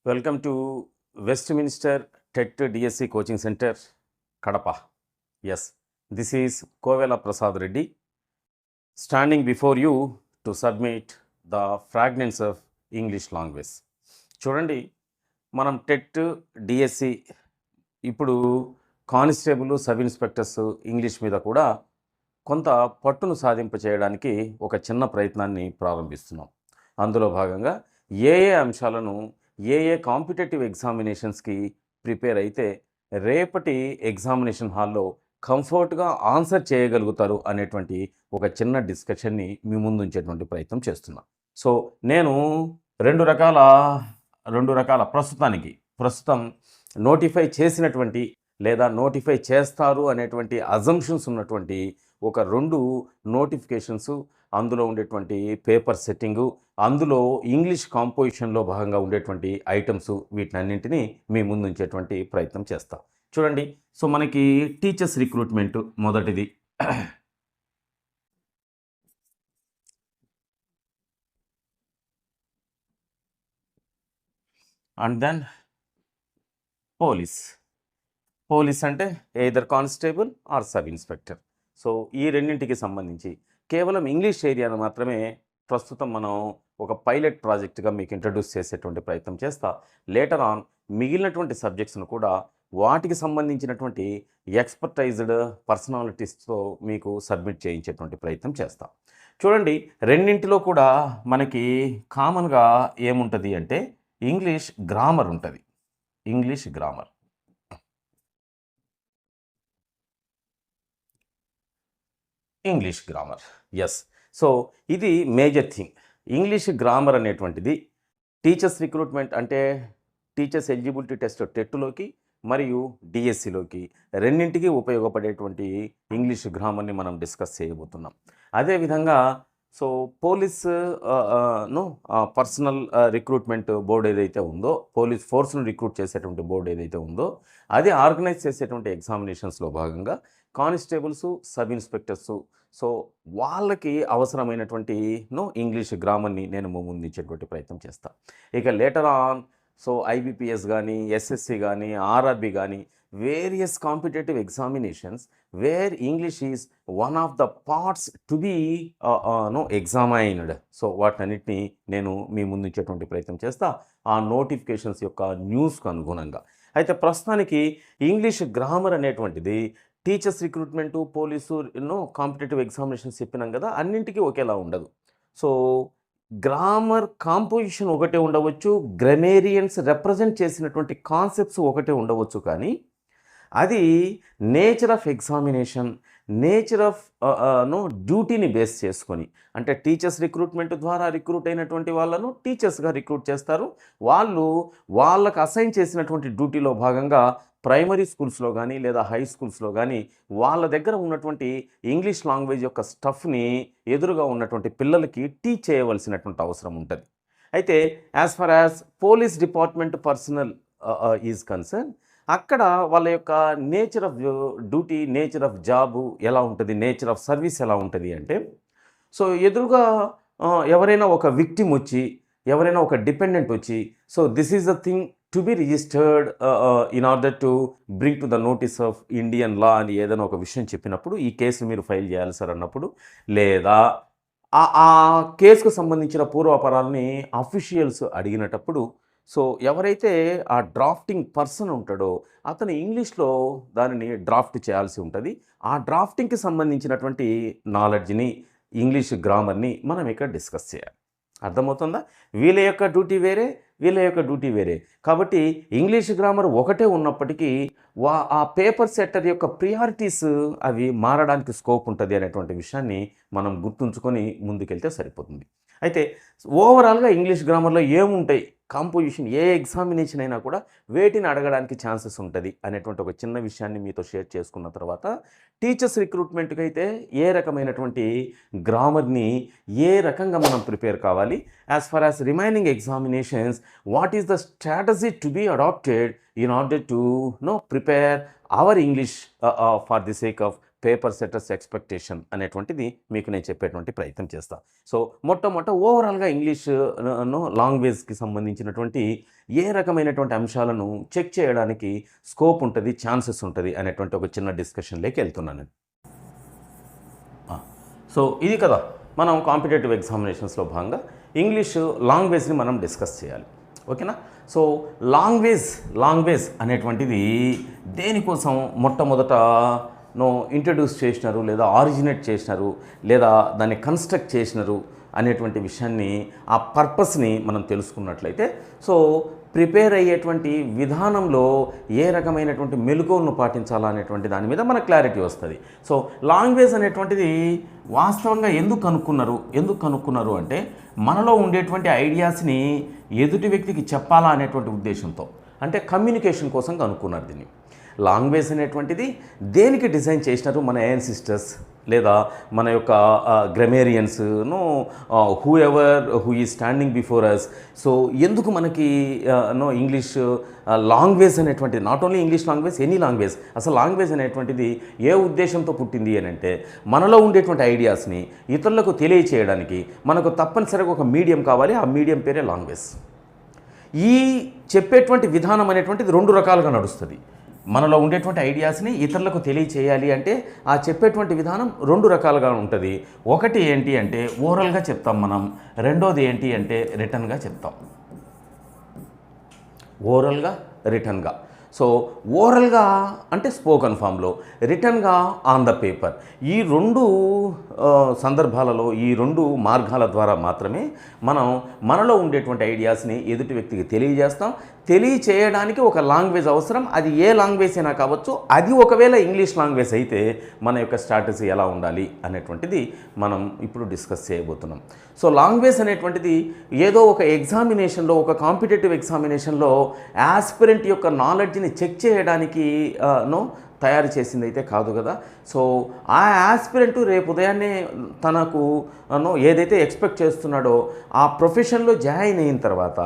Welcome to Westminster TET DSC Coaching Center, Kadapa. Yes, this is Kovela Prasad Reddy standing before you to submit the fragments of English language. చూడండి, మనం TET DSC ఇప్పుడు constable sub inspectors English మీద కూడా కొంత పట్టును సాధింప చేయడానికి ఒక చిన్న ప్రయత్నాన్ని ప్రారంభిస్తున్నాం. అందులో భాగంగా ఏ అంశాలను ఏ కాంపిటేటివ్ ఎగ్జామినేషన్స్కి ప్రిపేర్ అయితే రేపటి ఎగ్జామినేషన్ హాల్లో కంఫర్ట్గా ఆన్సర్ చేయగలుగుతారు అనేటువంటి ఒక చిన్న డిస్కషన్ని మీ ముందు ఉంచేటువంటి ప్రయత్నం చేస్తున్నాను. సో నేను రెండు రకాల ప్రస్తుతం నోటిఫై చేసినటువంటి లేదా నోటిఫై చేస్తారు అనేటువంటి అజంప్షన్స్ ఉన్నటువంటి ఒక 2 నోటిఫికేషన్స్, అందులో ఉండేటువంటి పేపర్ సెట్టింగు, అందులో ఇంగ్లీష్ కాంపోజిషన్లో భాగంగా ఉండేటువంటి ఐటమ్స్, వీటినన్నింటినీ మీ ముందు ఉంచేటువంటి ప్రయత్నం చేస్తాం. చూడండి, సో మనకి టీచర్స్ రిక్రూట్మెంట్ మొదటిది. అండ్ దెన్ పోలీస్ అంటే either constable or sub inspector. So ఈ రెండింటికి సంబంధించి కేవలం ఇంగ్లీష్ ఏరియాను మాత్రమే ప్రస్తుతం మనం ఒక పైలట్ ప్రాజెక్ట్గా మీకు ఇంట్రడ్యూస్ చేసేటువంటి ప్రయత్నం చేస్తా. లేటర్ ఆన్ మిగిలినటువంటి సబ్జెక్ట్స్ను కూడా వాటికి సంబంధించినటువంటి ఎక్స్పర్టైజ్డ్ పర్సనాలిటీస్తో మీకు సబ్మిట్ చేయించేటువంటి ప్రయత్నం చేస్తాం. చూడండి, రెండింటిలో కూడా మనకి కామన్గా ఏముంటుంది అంటే ఇంగ్లీష్ గ్రామర్ ఉంటుంది. English grammar yes. సో ఇది మేజర్ థింగ్. ఇంగ్లీష్ గ్రామర్ అనేటువంటిది టీచర్స్ రిక్రూట్మెంట్ అంటే టీచర్స్ ఎలిజిబిలిటీ టెస్ట్ టెట్లోకి మరియు డిఎస్సిలోకి రెండింటికి ఉపయోగపడేటువంటి ఇంగ్లీష్ గ్రామర్ని మనం డిస్కస్ చేయబోతున్నాం. అదేవిధంగా so police personnel recruitment board ఏదైతే ఉందో, పోలీస్ ఫోర్స్ను రిక్రూట్ చేసేటువంటి బోర్డు ఏదైతే ఉందో, అది ఆర్గనైజ్ చేసేటువంటి ఎగ్జామినేషన్స్లో భాగంగా కానిస్టేబుల్స్, సబ్ ఇన్స్పెక్టర్స్, సో వాళ్ళకి అవసరమైనటువంటి ఇంగ్లీష్ గ్రామర్ని నేను ముందుంచేటువంటి ప్రయత్నం చేస్తాను. ఇక లేటర్ ఆన్ సో ఐబిపిఎస్ కానీ, ఎస్ఎస్సి కానీ, ఆర్ఆర్బి కానీ, various competitive examinations where English is one of the parts to be examined. So వాటినన్నిటిని నేను మీ ముందు ఇచ్చేటువంటి ప్రయత్నం చేస్తా ఆ నోటిఫికేషన్స్ యొక్క న్యూస్కు అనుగుణంగా. అయితే ప్రస్తుతానికి ఇంగ్లీష్ గ్రామర్ అనేటువంటిది teachers recruitment, police, competitive examinations చెప్పినాం కదా, అన్నింటికీ ఒకేలా ఉండదు. సో గ్రామర్ కాంపోజిషన్ ఒకటే ఉండవచ్చు, గ్రామేరియన్స్ రిప్రజెంట్ చేసినటువంటి కాన్సెప్ట్స్ ఒకటే ఉండవచ్చు, కానీ అది nature of examination, nature of డ్యూటీని బేస్ చేసుకొని, అంటే టీచర్స్ రిక్రూట్మెంట్ ద్వారా రిక్రూట్ అయినటువంటి వాళ్ళను టీచర్స్గా రిక్రూట్ చేస్తారు. వాళ్ళకు అసైన్ చేసినటువంటి డ్యూటీలో భాగంగా ప్రైమరీ స్కూల్స్లో కానీ లేదా హై స్కూల్స్లో కానీ వాళ్ళ దగ్గర ఉన్నటువంటి ఇంగ్లీష్ లాంగ్వేజ్ యొక్క స్టఫ్ని ఎదురుగా ఉన్నటువంటి పిల్లలకి టీచ్ చేయవలసినటువంటి అవసరం ఉంటుంది. అయితే as for as police department personal is concern, అక్కడ వాళ్ళ యొక్క nature of duty, nature of job ఎలా ఉంటుంది, నేచర్ ఆఫ్ సర్వీస్ ఎలా ఉంటుంది అంటే, సో ఎదురుగా ఎవరైనా ఒక విక్టిమ్ వచ్చి, ఎవరైనా ఒక డిపెండెంట్ వచ్చి, so this is the thing to be registered in order to bring to the notice of Indian లా అని ఏదైనా ఒక విషయం చెప్పినప్పుడు, ఈ కేసు మీరు ఫైల్ చేయాలి సార్ అన్నప్పుడు, లేదా ఆ కేసుకు సంబంధించిన పూర్వాపరాలని అఫీషియల్స్ అడిగినప్పుడు, సో ఎవరైతే ఆ డ్రాఫ్టింగ్ పర్సన్ ఉంటాడో అతను ఇంగ్లీష్లో దానిని డ్రాఫ్ట్ చేయాల్సి ఉంటుంది. ఆ డ్రాఫ్టింగ్కి సంబంధించినటువంటి నాలెడ్జ్ని, ఇంగ్లీష్ గ్రామర్ని మనం ఇక్కడ డిస్కస్ చేయాలి. అర్థమవుతుందా? వీళ్ళ యొక్క డ్యూటీ వేరే, వీళ్ళ యొక్క డ్యూటీ వేరే. కాబట్టి ఇంగ్లీష్ గ్రామర్ ఒకటే ఉన్నప్పటికీ ఆ పేపర్ సెట్టర్ యొక్క ప్రియారిటీస్ అవి మారడానికి స్కోప్ ఉంటుంది అనేటువంటి విషయాన్ని మనం గుర్తుంచుకొని ముందుకెళ్తే సరిపోతుంది. అయితే ఓవరాల్గా ఇంగ్లీష్ గ్రామర్లో ఏముంటాయి, కాంపోజిషన్ ఏ ఎగ్జామినేషన్ అయినా కూడా వేటిని అడగడానికి ఛాన్సెస్ ఉంటుంది అనేటువంటి ఒక చిన్న విషయాన్ని మీతో షేర్ చేసుకున్న తర్వాత, టీచర్స్ రిక్రూట్మెంట్కి అయితే ఏ రకమైనటువంటి గ్రామర్ని ఏ రకంగా మనం ప్రిపేర్ కావాలి, as for as remaining examinations what is the strategy to be adapted in order to prepare our English for the sake of paper setters expectation అనేటువంటిది మీకు నేను చెప్పేటువంటి ప్రయత్నం చేస్తాను. సో మొట్టమొదట ఓవరాల్గా ఇంగ్లీష్ లాంగ్వేజ్కి సంబంధించినటువంటి ఏ రకమైనటువంటి అంశాలను చెక్ చేయడానికి స్కోప్ ఉంటుంది, ఛాన్సెస్ ఉంటుంది అనేటువంటి ఒక చిన్న డిస్కషన్లోకి వెళ్తున్నాను నేను. సో ఇది కదా మనం కాంపిటేటివ్ ఎగ్జామినేషన్స్లో భాగంగా ఇంగ్లీష్ లాంగ్వేజ్ని మనం డిస్కస్ చేయాలి. ఓకేనా? సో లాంగ్వేజ్ అనేటువంటిది దేనికోసం మొట్టమొదట ఇంట్రడ్యూస్ చేసినారు, లేదా ఆరిజినేట్ చేసినారు, లేదా దాన్ని కన్స్ట్రక్ట్ చేసినారు అనేటువంటి విషయాన్ని, ఆ పర్పస్ని మనం తెలుసుకున్నట్లయితే సో ప్రిపేర్ అయ్యేటువంటి విధానంలో ఏ రకమైనటువంటి మెలకువలను పాటించాలా అనేటువంటి దాని మీద మనకు క్లారిటీ వస్తుంది. సో లాంగ్వేజ్ అనేటువంటిది వాస్తవంగా ఎందుకు కనుక్కున్నారు అంటే మనలో ఉండేటువంటి ఐడియాస్ని ఎదుటి వ్యక్తికి చెప్పాలా అనేటువంటి ఉద్దేశంతో, అంటే కమ్యూనికేషన్ కోసం కనుక్కున్నారు దీన్ని. లాంగ్వేజ్ అనేటువంటిది దేనికి డిజైన్ చేసినారు మన యాన్సిస్టర్స్ లేదా మన యొక్క గ్రామేరియన్స్ను, హూ ఈ స్టాండింగ్ బిఫోర్ అస్. సో ఎందుకు మనకి ఇంగ్లీష్ లాంగ్వేజ్ అనేటువంటిది, not only English language, any language, అసలు లాంగ్వేజ్ అనేటువంటిది ఏ ఉద్దేశంతో పుట్టింది అని అంటే మనలో ఉండేటువంటి ఐడియాస్ని ఇతరులకు తెలియచేయడానికి మనకు తప్పనిసరిగా ఒక మీడియం కావాలి. ఆ మీడియం పేరే లాంగ్వేజ్. ఈ చెప్పేటువంటి విధానం అనేటువంటిది రెండు రకాలుగా నడుస్తుంది. మనలో ఉండేటువంటి ఐడియాస్ని ఇతరులకు తెలియచేయాలి అంటే ఆ చెప్పేటువంటి విధానం రెండు రకాలుగా ఉంటుంది. ఒకటి ఏంటి అంటే ఓరల్గా చెప్తాం మనం, రెండోది ఏంటి అంటే రిటర్న్గా చెప్తాం. ఓరల్గా, రిటర్న్గా. సో ఓరల్గా అంటే స్పోకన్ ఫామ్లో, రిటర్న్గా ఆన్ ద పేపర్. ఈ రెండు సందర్భాలలో, ఈ రెండు మార్గాల ద్వారా మాత్రమే మనం మనలో ఉండేటువంటి ఐడియాస్ని ఎదుటి వ్యక్తికి తెలియజేస్తాం. తెలియచేయడానికి ఒక లాంగ్వేజ్ అవసరం. అది ఏ లాంగ్వేజ్ అయినా కావచ్చు. అది ఒకవేళ ఇంగ్లీష్ లాంగ్వేజ్ అయితే మన యొక్క స్ట్రాటజీ ఎలా ఉండాలి అనేటువంటిది మనం ఇప్పుడు డిస్కస్ చేయబోతున్నాం. సో లాంగ్వేజ్ అనేటువంటిది ఏదో ఒక ఎగ్జామినేషన్లో, ఒక కాంపిటేటివ్ ఎగ్జామినేషన్లో యాస్పిరెంట్ యొక్క నాలెడ్జ్ని చెక్ చేయడానికి తయారు చేసింది అయితే కాదు కదా. సో ఆ యాస్పిరెంటు రేపు ఉదయాన్నే తనకు ఏదైతే ఎక్స్పెక్ట్ చేస్తున్నాడో ఆ ప్రొఫెషన్లో జాయిన్ అయిన తర్వాత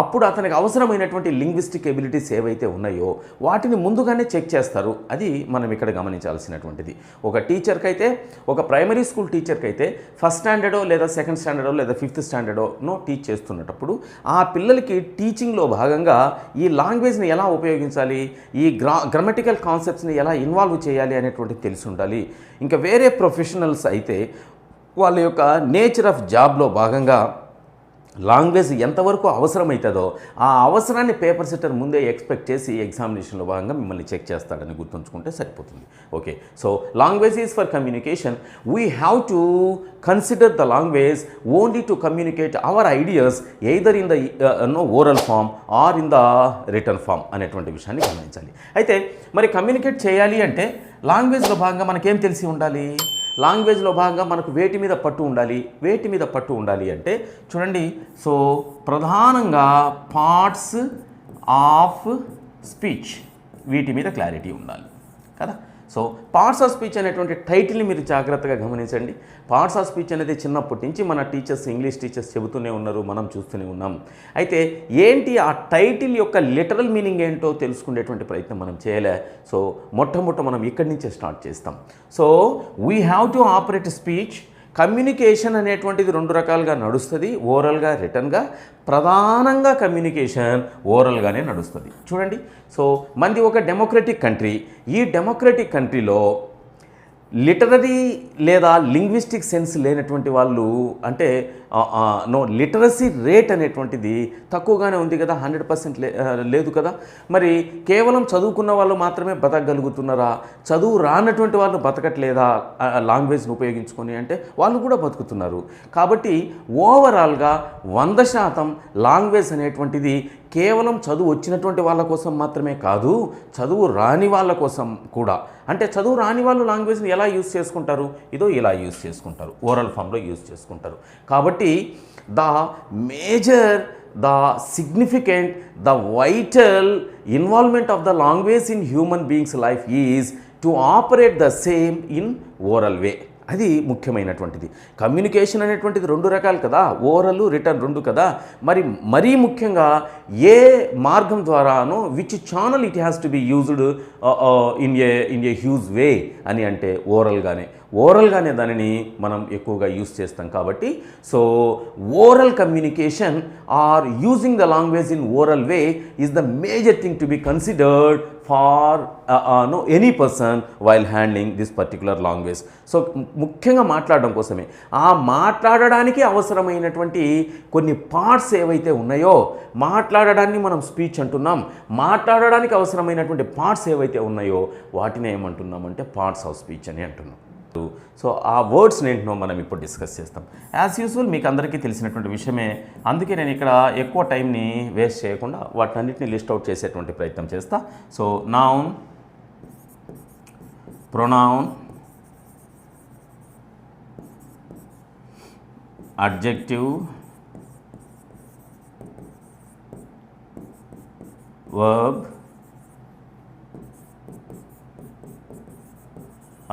అప్పుడు అతనికి అవసరమైనటువంటి లింగ్విస్టిక్ ఎబిలిటీస్ ఏవైతే ఉన్నాయో వాటిని ముందుగానే చెక్ చేస్తారు. అది మనం ఇక్కడ గమనించాల్సినటువంటిది. ఒక టీచర్కి అయితే, ఒక ప్రైమరీ స్కూల్ టీచర్కి అయితే ఫస్ట్ స్టాండర్డో లేదా సెకండ్ స్టాండర్డో లేదా ఫిఫ్త్ స్టాండర్డో టీచ్ చేస్తున్నప్పుడు ఆ పిల్లలకి టీచింగ్లో భాగంగా ఈ లాంగ్వేజ్ని ఎలా ఉపయోగించాలి, ఈ గ్రామటికల్ కాన్సెప్ట్స్ని ఎలా ఇన్వాల్వ్ చేయాలి అనేటువంటిది తెలిసి ఉండాలి. ఇంకా వేరే ప్రొఫెషనల్స్ అయితే వాళ్ళ యొక్క నేచర్ ఆఫ్ జాబ్లో భాగంగా లాంగ్వేజ్ ఎంతవరకు అవసరమవుతుందో ఆ అవసరాన్ని పేపర్ సెట్టర్ ముందే ఎక్స్పెక్ట్ చేసి ఎగ్జామినేషన్లో భాగంగా మిమ్మల్ని చెక్ చేస్తాడని గుర్తుంచుకుంటే సరిపోతుంది. Okay, so language is for communication. We have to consider the language only to communicate our ideas either in the oral form or in the written form అనేటువంటి విషయాన్ని గమనించాలి. అయితే మరి కమ్యూనికేట్ చేయాలి అంటే లాంగ్వేజ్లో భాగంగా మనకేం తెలిసి ఉండాలి? లాంగ్వేజ్లో భాగంగా మనకు వేటి మీద పట్టు ఉండాలి అంటే చూడండి. సో ప్రధానంగా పార్ట్స్ ఆఫ్ స్పీచ్, వీటి మీద క్లారిటీ ఉండాలి కదా. సో పార్ట్స్ ఆఫ్ స్పీచ్ అనేటువంటి టైటిల్ని మీరు జాగ్రత్తగా గమనించండి. పార్ట్స్ ఆఫ్ స్పీచ్ అనేది చిన్నప్పటి నుంచి మన టీచర్స్, ఇంగ్లీష్ టీచర్స్ చెబుతూనే ఉన్నారు, మనం చూస్తూనే ఉన్నాం. అయితే ఏంటి ఆ టైటిల్ యొక్క లిటరల్ మీనింగ్ ఏంటో తెలుసుకునేటువంటి ప్రయత్నం మనం చేయలే. సో మొట్టమొదట మనం ఇక్కడి నుంచే స్టార్ట్ చేస్తాం. So we have to operate speech. Communication అనేటువంటిది రెండు రకాలుగా నడుస్తుంది, ఓరల్గా, రిటర్న్గా. ప్రధానంగా కమ్యూనికేషన్ ఓరల్గానే నడుస్తుంది. చూడండి, సో మనది ఒక డెమోక్రటిక్ కంట్రీ. ఈ డెమోక్రటిక్ కంట్రీలో లిటరరీ లేదా లింగ్విస్టిక్ సెన్స్ లేనటువంటి వాళ్ళు, అంటే లిటరసీ రేట్ అనేటువంటిది తక్కువగానే ఉంది కదా, 100% లేదు కదా. మరి కేవలం చదువుకున్న వాళ్ళు మాత్రమే బతకగలుగుతున్నారా? చదువు రానటువంటి వాళ్ళు బతకట్లేదా లాంగ్వేజ్ని ఉపయోగించుకొని అంటే? వాళ్ళు కూడా బతుకుతున్నారు. కాబట్టి ఓవరాల్గా 100% లాంగ్వేజ్ అనేటువంటిది కేవలం చదువు వచ్చినటువంటి వాళ్ళ కోసం మాత్రమే కాదు, చదువు రాని వాళ్ళ కోసం కూడా. అంటే చదువు రాని వాళ్ళు లాంగ్వేజ్ని ఎలా యూజ్ చేసుకుంటారు? ఇదో ఇలా యూజ్ చేసుకుంటారు, ఓరల్ ఫామ్లో యూజ్ చేసుకుంటారు. కాబట్టి the major, the significant, the vital involvement of the language in human beings life is to operate the same in oral way అది ముఖ్యమైనటువంటిది. కమ్యూనికేషన్ అనేటువంటిది 2 రకాలు కదా, ఓరల్, రిటర్న్ 2 కదా. మరీ ముఖ్యంగా ఏ మార్గం ద్వారానో which channel it has to be used in a huge way అని అంటే ఓరల్గానే దానిని మనం ఎక్కువగా యూజ్ చేస్తాం కాబట్టి, so oral communication or using the language in oral way is the major thing to be considered for any person while handling this particular language. So ముఖ్యంగా మాట్లాడడం కోసమే, ఆ మాట్లాడడానికి అవసరమైనటువంటి కొన్ని పార్ట్స్ ఏవైతే ఉన్నాయో, మాట్లాడడాన్ని మనం స్పీచ్ అంటున్నాం, మాట్లాడడానికి అవసరమైనటువంటి పార్ట్స్ ఏవైతే ఉన్నాయో వాటిని ఏమంటున్నామంటే పార్ట్స్ ఆఫ్ స్పీచ్ అని అంటున్నాం. సో ఆ వర్డ్స్ ఏంటో మనం ఇప్పుడు డిస్కస్ చేస్తాం. యాజ్ యూజువల్ మీకు అందరికీ తెలిసినటువంటి విషయమే, అందుకే నేను ఇక్కడ ఎక్కువ టైంని వేస్ట్ చేయకుండా వాటన్నిటిని లిస్ట్ అవుట్ చేసేటువంటి ప్రయత్నం చేస్తా. So noun, pronoun, adjective, verb,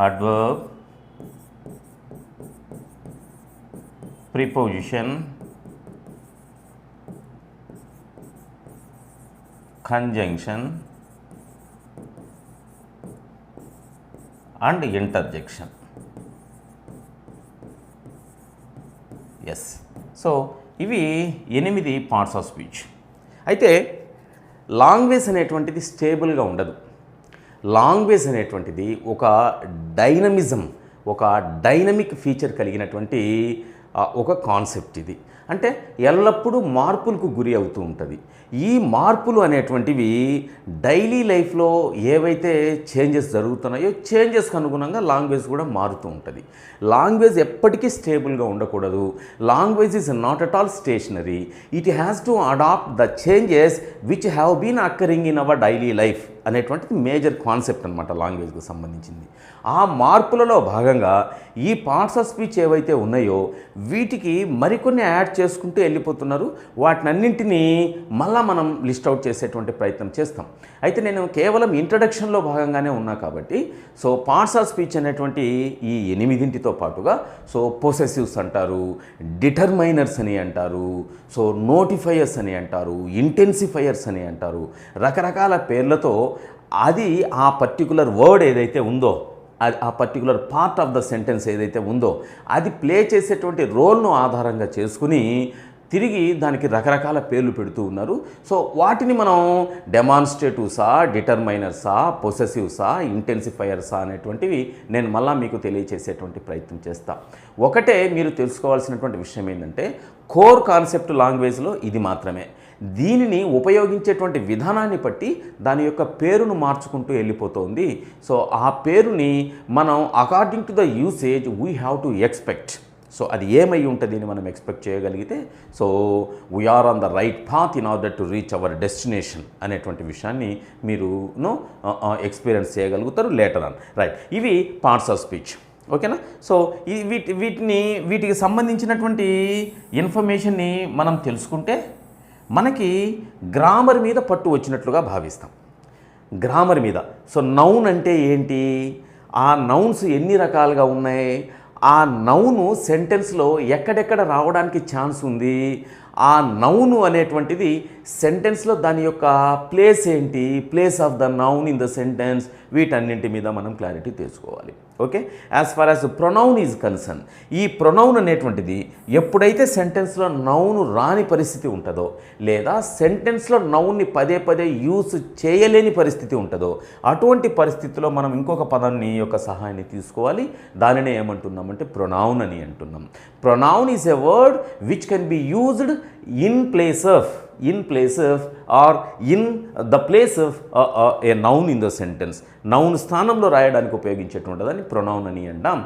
adverb, preposition, conjunction and interjection. Yes. So ఇవి 8 పార్ట్స్ ఆఫ్ స్పీచ్. అయితే లాంగ్వేజ్ అనేటువంటిది స్టేబుల్గా ఉండదు. లాంగ్వేజ్ అనేటువంటిది ఒక డైనమిజం, ఒక డైనమిక్ ఫీచర్ కలిగినటువంటి ఒక కాన్సెప్ట్ ఇది. అంటే ఎల్లప్పుడూ మార్పులకు గురి అవుతూ ఉంటుంది. ఈ మార్పులు అనేటువంటివి డైలీ లైఫ్లో ఏవైతే చేంజెస్ జరుగుతున్నాయో చేంజెస్కి అనుగుణంగా లాంగ్వేజ్ కూడా మారుతూ ఉంటుంది. లాంగ్వేజ్ ఎప్పటికీ స్టేబుల్గా ఉండకూడదు. Language is not at all stationary. It has to adapt the changes which have been occurring in our daily life అనేటువంటిది మేజర్ కాన్సెప్ట్ అనమాట లాంగ్వేజ్కి సంబంధించింది. ఆ మార్పులలో భాగంగా ఈ పార్ట్స్ ఆఫ్ స్పీచ్ ఏవైతే ఉన్నాయో వీటికి మరికొన్ని యాడ్ చేసుకుంటూ వెళ్ళిపోతున్నారు. వాటినన్నింటినీ మళ్ళా మనం లిస్ట్ అవుట్ చేసేటువంటి ప్రయత్నం చేస్తాం. అయితే నేను కేవలం ఇంట్రడక్షన్లో భాగంగానే ఉన్నా కాబట్టి, సో పార్ట్స్ ఆఫ్ స్పీచ్ అనేటువంటి ఈ 8తో పాటుగా సో పొసెసివ్స్ అంటారు, డిటర్మైనర్స్ అని అంటారు, సో నోటిఫైయర్స్ అని అంటారు, ఇంటెన్సిఫైయర్స్ అని అంటారు, రకరకాల పేర్లతో అది ఆ పర్టికులర్ వర్డ్ ఏదైతే ఉందో, అది ఆ particular part of the sentence ఏదైతే ఉందో అది ప్లే చేసేటువంటి రోల్ను ఆధారంగా చేసుకుని తిరిగి దానికి రకరకాల పేర్లు పెడుతూ ఉన్నారు. సో వాటిని మనం డెమాన్స్ట్రేటివ్సా, డిటర్మైనర్సా, పొసెసివ్సా, ఇంటెన్సిఫైయర్సా అనేటువంటివి నేను మళ్ళీ మీకు తెలియచేసేటువంటి ప్రయత్నం చేస్తా. ఒకటే మీరు తెలుసుకోవాల్సినటువంటి విషయం ఏంటంటే, కోర్ కాన్సెప్ట్ లాంగ్వేజ్లో ఇది మాత్రమే. దీనిని ఉపయోగించేటువంటి విధానాన్ని బట్టి దాని యొక్క పేరును మార్చుకుంటూ వెళ్ళిపోతుంది. సో ఆ పేరుని మనం according to the usage we have to expect. So అది ఏమై ఉంటుంది అని మనం ఎక్స్పెక్ట్ చేయగలిగితే, so we are on the right path in order to reach our destination అనేటువంటి విషయాన్ని మీరు ఎక్స్పీరియన్స్ చేయగలుగుతారు లేటర్ ఆన్. రైట్, ఇవి పార్ట్స్ ఆఫ్ స్పీచ్. ఓకేనా? సో వీటికి సంబంధించినటువంటి ఇన్ఫర్మేషన్ని మనం తెలుసుకుంటే మనకి గ్రామర్ మీద పట్టు వచ్చినట్లుగా భావిస్తాం. గ్రామర్ మీద. సో నౌన్ అంటే ఏంటి, ఆ నౌన్స్ ఎన్ని రకాలుగా ఉన్నాయి, ఆ నౌను సెంటెన్స్లో ఎక్కడెక్కడ రావడానికి ఛాన్స్ ఉంది, ఆ నౌను అనేటువంటిది సెంటెన్స్లో దాని యొక్క ప్లేస్ ఏంటి, place of the noun in the sentence, వీటన్నింటి మీద మనం క్లారిటీ తెచ్చుకోవాలి. Okay, as far as pronoun is concern, ఈ ప్రొనౌన్ అనేటువంటిది ఎప్పుడైతే సెంటెన్స్లో నౌను రాని పరిస్థితి ఉంటుందో, లేదా సెంటెన్స్లో నౌన్ని పదే పదే యూస్ చేయలేని పరిస్థితి ఉంటుందో, అటువంటి పరిస్థితిలో మనం ఇంకొక పదాన్ని యొక్క సహాయాన్ని తీసుకోవాలి. దానినే ఏమంటున్నామంటే ప్రొనౌన్ అని అంటున్నాం. Pronoun is a word which can be used in place of or in the place of a noun in the sentence. Noun స్థానంలో రాయడానికి ఉపయోగించేటువంటి దాన్ని ప్రొనౌన్ అని అంటాం.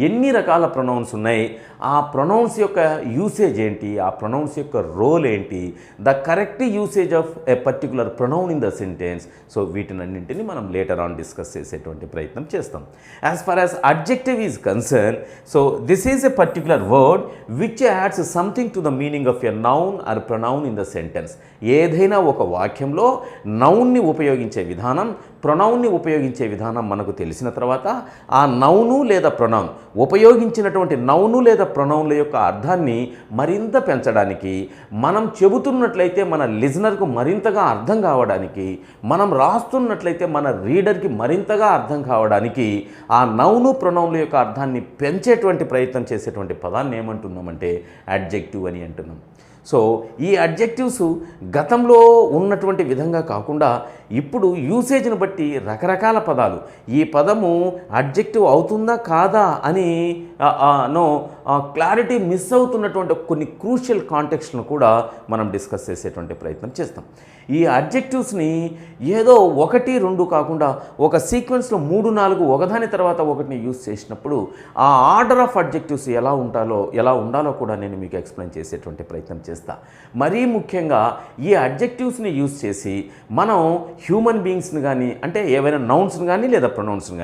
ఎన్ని రకాల ప్రొనౌన్స్ ఉన్నాయి, ఆ ప్రొనౌన్స్ యొక్క యూసేజ్ ఏంటి, ఆ ప్రొనౌన్స్ యొక్క రోల్ ఏంటి, the correct usage of a particular pronoun in the sentence. So వీటినన్నింటినీ మనం లేటర్ ఆన్ డిస్కస్ చేసేటువంటి ప్రయత్నం చేస్తాం. As far as adjective is concern, so this is a particular word which adds something to the meaning of a noun or pronoun in the sentence. ఏదైనా ఒక వాక్యంలో నౌన్ని ఉపయోగించే విధానం, ప్రొనౌన్ని ఉపయోగించే విధానం మనకు తెలిసిన తర్వాత ఆ నౌను లేదా ప్రొనౌన్ ఉపయోగించినటువంటి నౌను లేదా ప్రొనౌన్ల యొక్క అర్థాన్ని మరింత పెంచడానికి, మనం చెబుతున్నట్లయితే మన లిజనర్కు మరింతగా అర్థం కావడానికి, మనం రాస్తున్నట్లయితే మన రీడర్కి మరింతగా అర్థం కావడానికి ఆ నౌను ప్రొనౌన్ల యొక్క అర్థాన్ని పెంచేటువంటి ప్రయత్నం చేసేటువంటి పదాన్ని ఏమంటున్నామంటే అడ్జెక్టివ్ అని అంటున్నాం. సో ఈ అడ్జెక్టివ్స్ గతంలో ఉన్నటువంటి విధంగా కాకుండా ఇప్పుడు యూసేజ్ని బట్టి రకరకాల పదాలు, ఈ పదము అడ్జెక్టివ్ అవుతుందా కాదా అని క్లారిటీ మిస్ అవుతున్నటువంటి కొన్ని క్రూషియల్ కాంటెక్స్ట్ను కూడా మనం డిస్కస్ చేసేటువంటి ప్రయత్నం చేస్తాం. ఈ అడ్జెక్టివ్స్ని ఏదో 1, 2 కాకుండా ఒక సీక్వెన్స్లో 3, 4 ఒకదాని తర్వాత ఒకటిని యూస్ చేసినప్పుడు ఆ ఆర్డర్ ఆఫ్ అడ్జెక్టివ్స్ ఎలా ఉండాలో కూడా నేను మీకు ఎక్స్ప్లెయిన్ చేసేటువంటి ప్రయత్నం చేస్తాను. మరీ ముఖ్యంగా ఈ అడ్జెక్టివ్స్ని యూస్ చేసి మనం హ్యూమన్ బీయింగ్స్ని కానీ, అంటే ఏవైనా నౌన్స్ని కానీ లేదా ప్రొనౌన్స్ని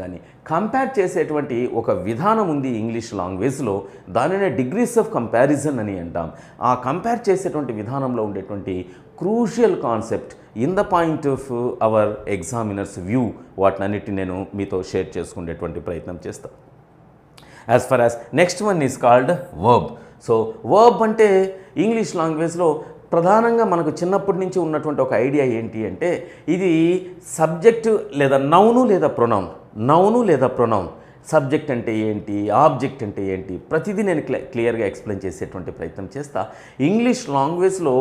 కానీ కంపేర్ చేసేటువంటి ఒక విధానం ఉంది ఇంగ్లీష్ లాంగ్వేజ్లో. దానినే డిగ్రీస్ ఆఫ్ కంపారిజన్ అని అంటాం. ఆ కంపేర్ చేసేటువంటి విధానంలో ఉండేటువంటి crucial concept in the point of our examiners view, వాటినన్నిటిని నేను మీతో షేర్ చేసుకునేటువంటి ప్రయత్నం చేస్తాను. As for as next one is called verb. So verb అంటే ఇంగ్లీష్ లాంగ్వేజ్లో ప్రధానంగా మనకు చిన్నప్పటి నుంచి ఉన్నటువంటి ఒక ఐడియా ఏంటి అంటే, ఇది సబ్జెక్టు లేదా నౌను లేదా ప్రొనౌన్, సబ్జెక్ట్ అంటే ఏంటి, ఆబ్జెక్ట్ అంటే ఏంటి, ప్రతిదీ నేను క్లియర్గా ఎక్స్ప్లెయిన్ చేసేటువంటి ప్రయత్నం చేస్తా. ఇంగ్లీష్ లాంగ్వేజ్లో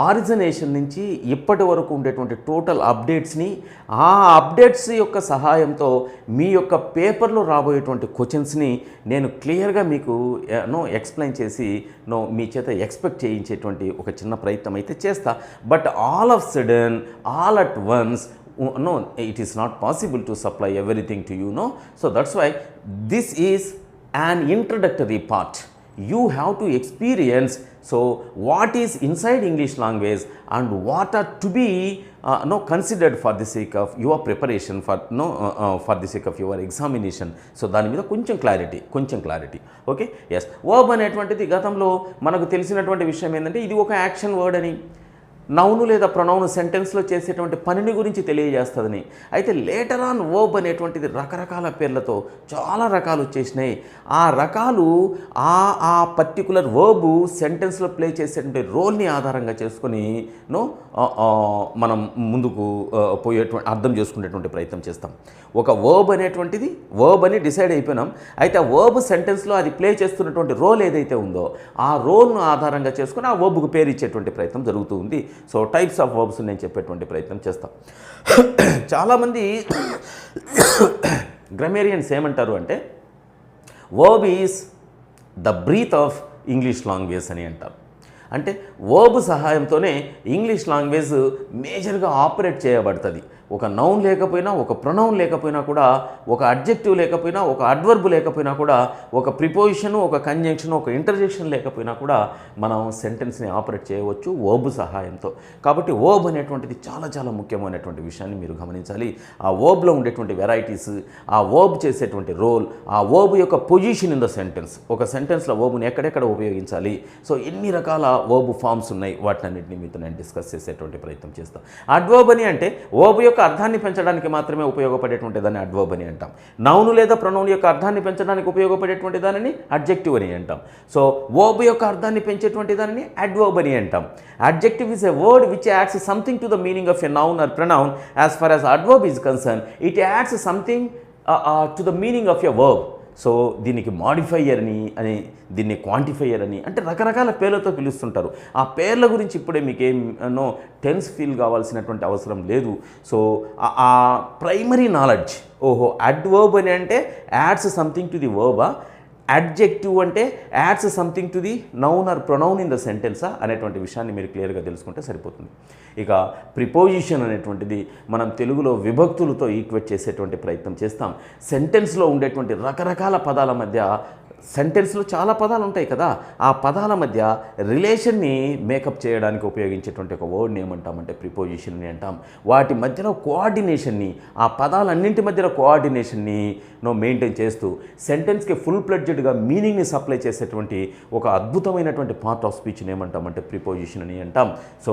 ఆరిజినేషన్ నుంచి ఇప్పటి వరకు ఉండేటువంటి టోటల్ అప్డేట్స్ని, ఆ అప్డేట్స్ యొక్క సహాయంతో మీ యొక్క పేపర్లో రాబోయేటువంటి క్వశ్చన్స్ని నేను క్లియర్గా మీకు ఎక్స్ప్లెయిన్ చేసి మీ చేత ఎక్స్పెక్ట్ చేయించేటువంటి ఒక చిన్న ప్రయత్నం అయితే చేస్తా. But all of sudden, all at once, no, it is not possible to supply everything to you, no. So that's why this is an introductory part. You have to experience so what is inside English language and what are to be considered for the sake of your preparation, for the sake of your examination. So దాని మీద కొంచెం clarity okay. Yes, verb అనేటువంటిది గతంలో మనకు తెలిసినటువంటి విషయం ఏంటంటే ఇది ఒక యాక్షన్ వర్డ్ అని, నౌను లేదా ప్రొనౌన్ సెంటెన్స్లో చేసేటువంటి పనిని గురించి తెలియజేస్తుందని. అయితే లేటర్ ఆన్ వర్బ్ అనేటువంటిది రకరకాల పేర్లతో చాలా రకాలు వచ్చేసినాయి. ఆ రకాలు ఆ పర్టికులర్ వర్బు సెంటెన్స్లో ప్లే చేసేటువంటి రోల్ని ఆధారంగా చేసుకొని మనం ముందుకు పోయేటువంటి అర్థం చేసుకునేటువంటి ప్రయత్నం చేస్తాం. ఒక వర్బ్ అనేటువంటిది వర్బ్ అని డిసైడ్ అయిపోయినాం. అయితే ఆ వర్బ్ సెంటెన్స్లో అది ప్లే చేస్తున్నటువంటి రోల్ ఏదైతే ఉందో ఆ రోల్ను ఆధారంగా చేసుకొని ఆ వర్బ్కు పేరు ఇచ్చేటువంటి ప్రయత్నం జరుగుతూ ఉంది. సో టైప్స్ ఆఫ్ వర్బ్స్ నేను చెప్పేటువంటి ప్రయత్నం చేస్తాం. చాలామంది గ్రామేరియన్స్ ఏమంటారు అంటే verb is the breath of English language అని అంటారు. అంటే వర్బ్ సహాయంతోనే ఇంగ్లీష్ లాంగ్వేజ్ మేజర్గా ఆపరేట్ చేయబడుతుంది. ఒక నౌన్ లేకపోయినా, ఒక ప్రొనౌన్ లేకపోయినా కూడా, ఒక అడ్జెక్టివ్ లేకపోయినా, ఒక అడ్వర్బ్ లేకపోయినా కూడా, ఒక ప్రిపోజిషను, ఒక కంజంక్షన్, ఒక ఇంటర్జెక్షన్ లేకపోయినా కూడా మనం సెంటెన్స్ని ఆపరేట్ చేయవచ్చు వర్బ్ సహాయంతో. కాబట్టి వర్బ్ అనేటువంటిది చాలా చాలా ముఖ్యమైనటువంటి విషయాన్ని మీరు గమనించాలి. ఆ వర్బ్లో ఉండేటువంటి వెరైటీస్, ఆ వర్బ్ చేసేటువంటి రోల్, ఆ వర్బ్ యొక్క పొజిషన్ ఇన్ ద సెంటెన్స్, ఒక సెంటెన్స్లో వర్బ్ని ఎక్కడెక్కడ ఉపయోగించాలి, సో ఎన్ని రకాల వర్బ్ ఫామ్స్ ఉన్నాయి, వాటినన్నింటినీ మీతో నేను డిస్కస్ చేసేటువంటి ప్రయత్నం చేస్తాను. అడ్వర్బ్ అని అంటే వర్బ్ యొక్క అర్థాన్ని పెంచడానికి మాత్రమే ఉపయోగపడేటువంటి దాన్ని అడ్వర్బ్ అని అంటాం. నౌను లేదా ప్రొనౌన్ యొక్క అర్థాన్ని పెంచడానికి ఉపయోగపడేటువంటి దానిని అడ్జెక్టివ్ అని అంటాం. సో వర్బ్ యొక్క అర్థాన్ని పెంచేటువంటి దానిని అడ్వర్బ్ అని అంటాం. Adjective is a word which adds something to the meaning of a noun or pronoun. As far as adverb is concern, it adds something to the meaning of a verb. So దీనికి modifier అని, దీన్ని quantifier అని, అంటే రకరకాల పేర్లతో పిలుస్తుంటారు. ఆ పేర్ల గురించి ఇప్పుడే మీకేం టెన్స్ ఫీల్ కావాల్సినటువంటి అవసరం లేదు. సో ఆ ప్రైమరీ నాలెడ్జ్, ఓహో అడ్వర్బ్ అని అంటే యాడ్స్ సంథింగ్ టు ది వర్బా, అడ్జెక్టివ్ అంటే adds something to the noun or pronoun in the సెంటెన్సా అనేటువంటి విషయాన్ని మీరు క్లియర్గా తెలుసుకుంటే సరిపోతుంది. ఇక ప్రిపోజిషన్ అనేటువంటిది మనం తెలుగులో విభక్తులతో ఈక్వేట్ చేసేటువంటి ప్రయత్నం చేస్తాం. సెంటెన్స్లో ఉండేటువంటి రకరకాల పదాల మధ్య సెంటెన్స్లో చాలా పదాలు ఉంటాయి కదా, ఆ పదాల మధ్య రిలేషన్ని మేకప్ చేయడానికి ఉపయోగించేటువంటి ఒక వర్డ్ని ఏమంటామంటే ప్రిపోజిషన్ అని అంటాం. వాటి మధ్యలో కోఆర్డినేషన్ని, ఆ పదాలన్నింటి మధ్యలో కోఆర్డినేషన్ని మెయింటైన్ చేస్తూ సెంటెన్స్కి ఫుల్ ప్లెడ్జెడ్గా మీనింగ్ని సప్లై చేసేటువంటి ఒక అద్భుతమైనటువంటి పార్ట్ ఆఫ్ స్పీచ్ని ఏమంటామంటే ప్రిపోజిషన్ అని అంటాం. సో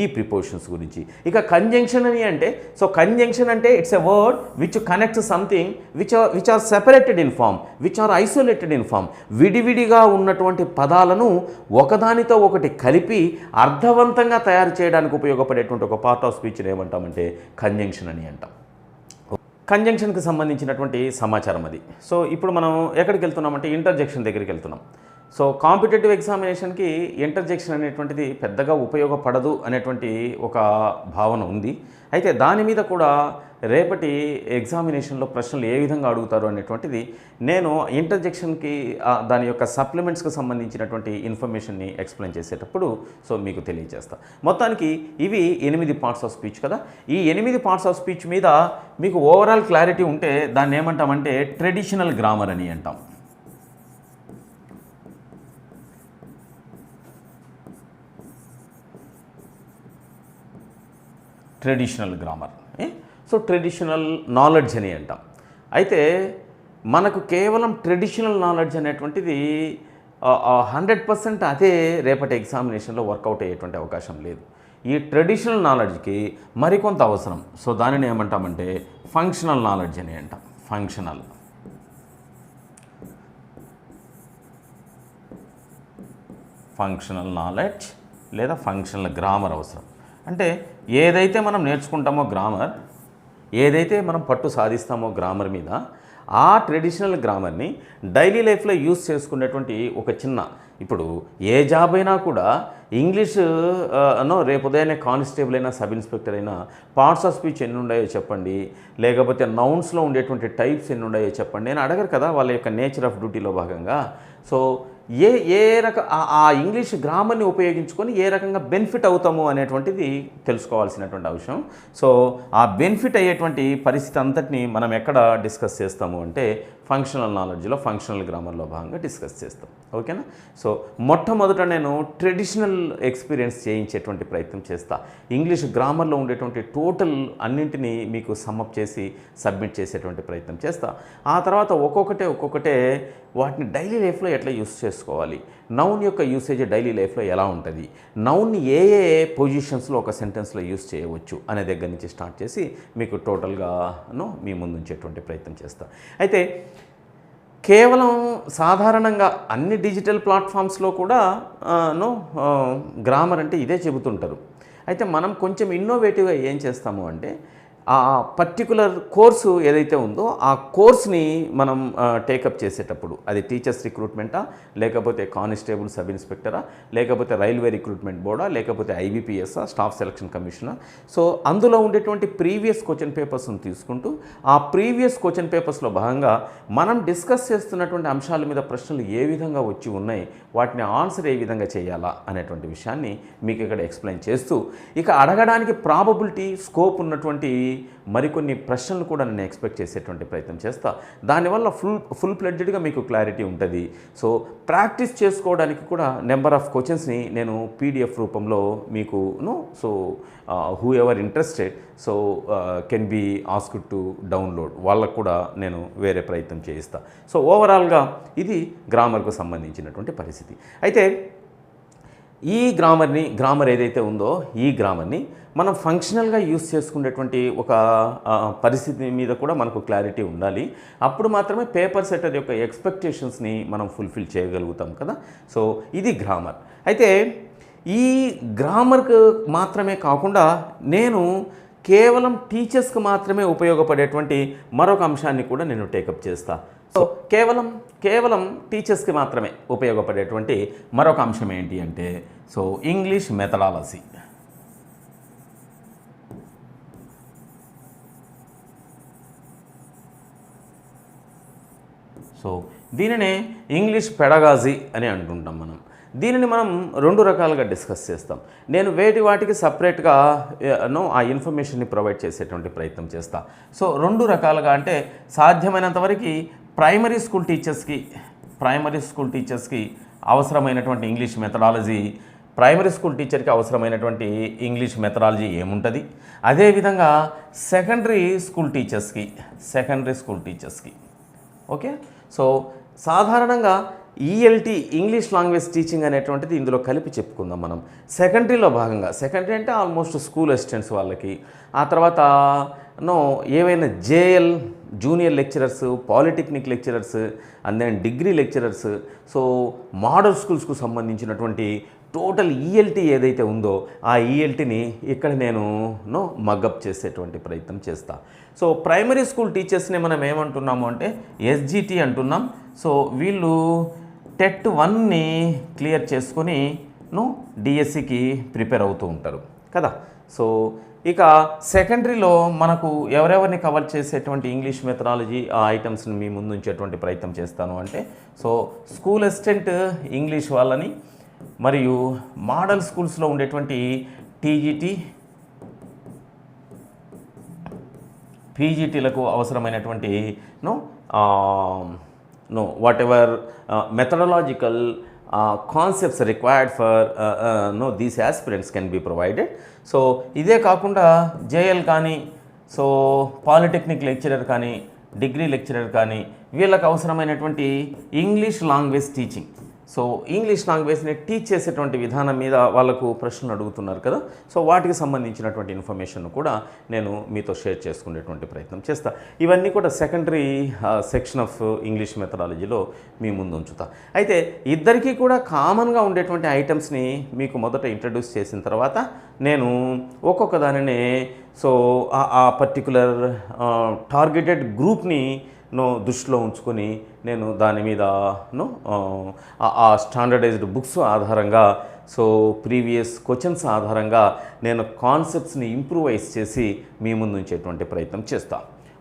ఈ ప్రిపోజిషన్స్ గురించి. ఇక కంజంక్షన్ అని అంటే, సో కంజంక్షన్ అంటే it's a word which connects something which are separated in form, which are isolated in form. విడివిడిగా ఉన్నటువంటి పదాలను ఒకదానితో ఒకటి కలిపి అర్థవంతంగా తయారు చేయడానికి ఉపయోగపడేటువంటి ఒక పార్ట్ ఆఫ్ స్పీచ్ని ఏమంటామంటే కంజంక్షన్ అని అంటాం. కంజంక్షన్కి సంబంధించినటువంటి సమాచారం అది. సో ఇప్పుడు మనం ఎక్కడికి వెళ్తున్నామంటే ఇంటర్జెక్షన్ దగ్గరికి వెళ్తున్నాం. సో కాంపిటేటివ్ ఎగ్జామినేషన్కి ఇంటర్జెక్షన్ అనేటువంటిది పెద్దగా ఉపయోగపడదు అనేటువంటి ఒక భావన ఉంది. అయితే దాని మీద కూడా రేపటి ఎగ్జామినేషన్లో ప్రశ్నలు ఏ విధంగా అడుగుతారు అనేటువంటిది నేను ఇంటర్జెక్షన్కి దాని యొక్క సప్లిమెంట్స్కి సంబంధించినటువంటి ఇన్ఫర్మేషన్ని ఎక్స్ప్లెయిన్ చేసేటప్పుడు సో మీకు తెలియజేస్తా. మొత్తానికి ఇవి 8 పార్ట్స్ ఆఫ్ స్పీచ్ కదా. ఈ 8 పార్ట్స్ ఆఫ్ స్పీచ్ మీద మీకు ఓవరాల్ క్లారిటీ ఉంటే దాన్ని ఏమంటామంటే ట్రెడిషనల్ గ్రామర్ అని అంటాం. Traditional grammar. So traditional knowledge అని అంటాం. అయితే మనకు కేవలం ట్రెడిషనల్ నాలెడ్జ్ అనేటువంటిది 100% అదే రేపటి ఎగ్జామినేషన్లో వర్కౌట్ అయ్యేటువంటి అవకాశం లేదు. ఈ ట్రెడిషనల్ నాలెడ్జ్కి మరికొంత అవసరం. సో దానిని ఏమంటామంటే ఫంక్షనల్ నాలెడ్జ్ అని అంటాం. ఫంక్షనల్ నాలెడ్జ్ లేదా ఫంక్షనల్ గ్రామర్ అవసరం. అంటే ఏదైతే మనం నేర్చుకుంటామో గ్రామర్, ఏదైతే మనం పట్టు సాధిస్తామో గ్రామర్ మీద, ఆ ట్రెడిషనల్ గ్రామర్ని డైలీ లైఫ్లో యూస్ చేసుకునేటువంటి ఒక చిన్న, ఇప్పుడు ఏ జాబ్ అయినా కూడా ఇంగ్లీష్ రేపు ఉదయాన్నే కానిస్టేబుల్ అయినా సబ్ ఇన్స్పెక్టర్ అయినా పార్ట్స్ ఆఫ్ స్పీచ్ ఎన్ని ఉన్నాయో చెప్పండి, లేకపోతే నౌన్స్లో ఉండేటువంటి టైప్స్ ఎన్ని ఉన్నాయో చెప్పండి నేను అడగరు కదా వాళ్ళ యొక్క నేచర్ ఆఫ్ డ్యూటీలో భాగంగా. సో ఏ రక ఆ ఇంగ్లీష్ గ్రామర్ని ఉపయోగించుకొని ఏ రకంగా బెనిఫిట్ అవుతాము అనేటువంటిది తెలుసుకోవాల్సినటువంటి అవసరం. సో ఆ బెనిఫిట్ అయ్యేటువంటి పరిస్థితి అంతటిని మనం ఎక్కడ డిస్కస్ చేస్తాము అంటే ఫంక్షనల్ నాలెడ్జ్లో, ఫంక్షనల్ గ్రామర్లో భాగంగా డిస్కస్ చేస్తాం. ఓకేనా. సో మొట్టమొదట నేను ట్రెడిషనల్ ఎక్స్పీరియన్స్ చేయించేటువంటి ప్రయత్నం చేస్తా. ఇంగ్లీష్ గ్రామర్లో ఉండేటువంటి టోటల్ అన్నింటినీ మీకు సమ్మప్ చేసి సబ్మిట్ చేసేటువంటి ప్రయత్నం చేస్తా. ఆ తర్వాత ఒక్కొక్కటే వాటిని డైలీ లైఫ్లో ఎట్లా యూస్ చేసుకోవాలి, నౌన్ యొక్క యూసేజ్ డైలీ లైఫ్లో ఎలా ఉంటుంది, నౌన్ని ఏ పొజిషన్స్లో ఒక సెంటెన్స్లో యూస్ చేయవచ్చు అనే దగ్గర నుంచి స్టార్ట్ చేసి మీకు టోటల్గాను మీ ముందు ఉంచేటువంటి ప్రయత్నం చేస్తా. అయితే కేవలం సాధారణంగా అన్ని డిజిటల్ ప్లాట్ఫామ్స్లో కూడా గ్రామర్ అంటే ఇదే చెబుతుంటారు. అయితే మనం కొంచెం ఇన్నోవేటివ్గా ఏం చేస్తాము అంటే ఆ పర్టికులర్ కోర్సు ఏదైతే ఉందో ఆ కోర్స్ని మనం టేకప్ చేసేటప్పుడు, అది టీచర్స్ రిక్రూట్మెంటా, లేకపోతే కానిస్టేబుల్ సబ్ ఇన్స్పెక్టరా, లేకపోతే రైల్వే రిక్రూట్మెంట్ బోర్డా, లేకపోతే ఐబీపీఎస్ఆ, స్టాఫ్ సెలక్షన్ కమిషనా, సో అందులో ఉండేటువంటి ప్రీవియస్ క్వశ్చన్ పేపర్స్ని తీసుకుంటూ ఆ ప్రీవియస్ క్వశ్చన్ పేపర్స్లో భాగంగా మనం డిస్కస్ చేస్తున్నటువంటి అంశాల మీద ప్రశ్నలు ఏ విధంగా వచ్చి ఉన్నాయి, వాటిని ఆన్సర్ ఏ విధంగా చేయాలా అనేటువంటి విషయాన్ని మీకు ఇక్కడ ఎక్స్ప్లెయిన్ చేస్తూ, ఇక అడగడానికి ప్రాబబిలిటీ స్కోప్ ఉన్నటువంటి మరికొన్ని ప్రశ్నలు కూడా నేను ఎక్స్పెక్ట్ చేసేటువంటి ప్రయత్నం చేస్తా. దానివల్ల ఫుల్ ప్లెడ్జెడ్గా మీకు క్లారిటీ ఉంటుంది. సో ప్రాక్టీస్ చేసుకోవడానికి కూడా నెంబర్ ఆఫ్ క్వశ్చన్స్ని నేను పీడిఎఫ్ రూపంలో మీకు so whoever interested so can be asked to download, వాళ్ళకు కూడా నేను వేరే ప్రయత్నం చేయిస్తా. సో ఓవరాల్గా ఇది గ్రామర్కు సంబంధించినటువంటి పరిస్థితి. అయితే ఈ గ్రామర్ ఏదైతే ఉందో ఈ గ్రామర్ని మనం ఫంక్షనల్గా యూస్ చేసుకునేటువంటి ఒక పరిస్థితి మీద కూడా మనకు క్లారిటీ ఉండాలి. అప్పుడు మాత్రమే పేపర్ సెటర్ యొక్క ఎక్స్పెక్టేషన్స్ని మనం ఫుల్ఫిల్ చేయగలుగుతాం కదా. సో ఇది గ్రామర్. అయితే ఈ గ్రామర్కు మాత్రమే కాకుండా నేను కేవలం టీచర్స్కి మాత్రమే ఉపయోగపడేటువంటి మరొక అంశాన్ని కూడా నేను టేకప్ చేస్తా. సో కేవలం టీచర్స్కి మాత్రమే ఉపయోగపడేటువంటి మరొక అంశం ఏంటి అంటే సో ఇంగ్లీష్ మెథడాలజీ. సో దీనినే ఇంగ్లీష్ పెడగాజీ అని అంటుంటాం మనం. దీనిని మనం రెండు రకాలుగా డిస్కస్ చేస్తాం. నేను వాటికి సపరేట్గా ఆ ఇన్ఫర్మేషన్ని ప్రొవైడ్ చేసేటువంటి ప్రయత్నం చేస్తా. సో రెండు రకాలుగా అంటే సాధ్యమైనంత వరకు ప్రైమరీ స్కూల్ టీచర్స్కి ప్రైమరీ స్కూల్ టీచర్స్కి అవసరమైనటువంటి ఇంగ్లీష్ మెథడాలజీ, ప్రైమరీ స్కూల్ టీచర్కి అవసరమైనటువంటి ఇంగ్లీష్ మెథడాలజీ ఏముంటుంది, అదేవిధంగా సెకండరీ స్కూల్ టీచర్స్కి ఓకే. సో సాధారణంగా ఈఎల్టీ ఇంగ్లీష్ లాంగ్వేజ్ టీచింగ్ అనేటువంటిది ఇందులో కలిపి చెప్పుకుందాం మనం. సెకండరీలో భాగంగా, సెకండరీ అంటే ఆల్మోస్ట్ స్కూల్ అసిస్టెంట్స్ వాళ్ళకి, ఆ తర్వాత ఏవైనా JL junior lecturers, polytechnic lecturers, and then degree lecturers, so model స్కూల్స్కు సంబంధించినటువంటి టోటల్ ఈఎల్టీ ఏదైతే ఉందో ఆ ఈఎల్టీని ఇక్కడ నేను మగ్గప్ చేసేటువంటి ప్రయత్నం చేస్తా. సో ప్రైమరీ స్కూల్ టీచర్స్ని మనం ఏమంటున్నాము అంటే ఎస్జిటి అంటున్నాం. సో వీళ్ళు టెట్ 1ని క్లియర్ చేసుకొని డిఎస్సికి ప్రిపేర్ అవుతూ ఉంటారు కదా. సో ఇక సెకండరీలో మనకు ఎవరెవరిని కవర్ చేసేటువంటి ఇంగ్లీష్ మెథడాలజీ ఆ ఐటమ్స్ని మీ ముందు ఉంచేటువంటి ప్రయత్నం చేస్తాను అంటే, సో స్కూల్ అసిస్టెంట్ ఇంగ్లీష్ వాళ్ళని, మరియు మోడల్ స్కూల్స్లో ఉండేటువంటి టీజీటీ, పీజీటీలకు అవసరమైనటువంటి whatever methodological concepts required for these aspirants can be provided. So ఇదే కాకుండా జేఎల్ కానీ, సో పాలిటెక్నిక్ లెక్చరర్ కానీ, డిగ్రీ లెక్చరర్ కానీ, వీళ్ళకి అవసరమైనటువంటి English language teaching, so English లాంగ్వేజ్ని టీచ్ చేసేటువంటి విధానం మీద వాళ్ళకు ప్రశ్నలు అడుగుతున్నారు కదా. సో వాటికి సంబంధించినటువంటి ఇన్ఫర్మేషన్ కూడా నేను మీతో షేర్ చేసుకునేటువంటి ప్రయత్నం చేస్తా. ఇవన్నీ కూడా సెకండరీ సెక్షన్ ఆఫ్ ఇంగ్లీష్ మెథడాలజీలో మీ ముందు ఉంచుతా. అయితే ఇద్దరికీ కూడా కామన్గా ఉండేటువంటి ఐటమ్స్ని మీకు మొదట ఇంట్రడ్యూస్ చేసిన తర్వాత నేను ఒక్కొక్క దానిని, సో ఆ పర్టికులర్ టార్గెటెడ్ గ్రూప్ని దృష్టిలో ఉంచుకొని నేను దాని మీద ఆ స్టాండర్డైజ్డ్ బుక్స్ ఆధారంగా, సో ప్రీవియస్ క్వశ్చన్స్ ఆధారంగా నేను కాన్సెప్ట్స్ని ఇంప్రూవైజ్ చేసి మీ ముందు ఉంచేటువంటి ప్రయత్నం చేస్తా.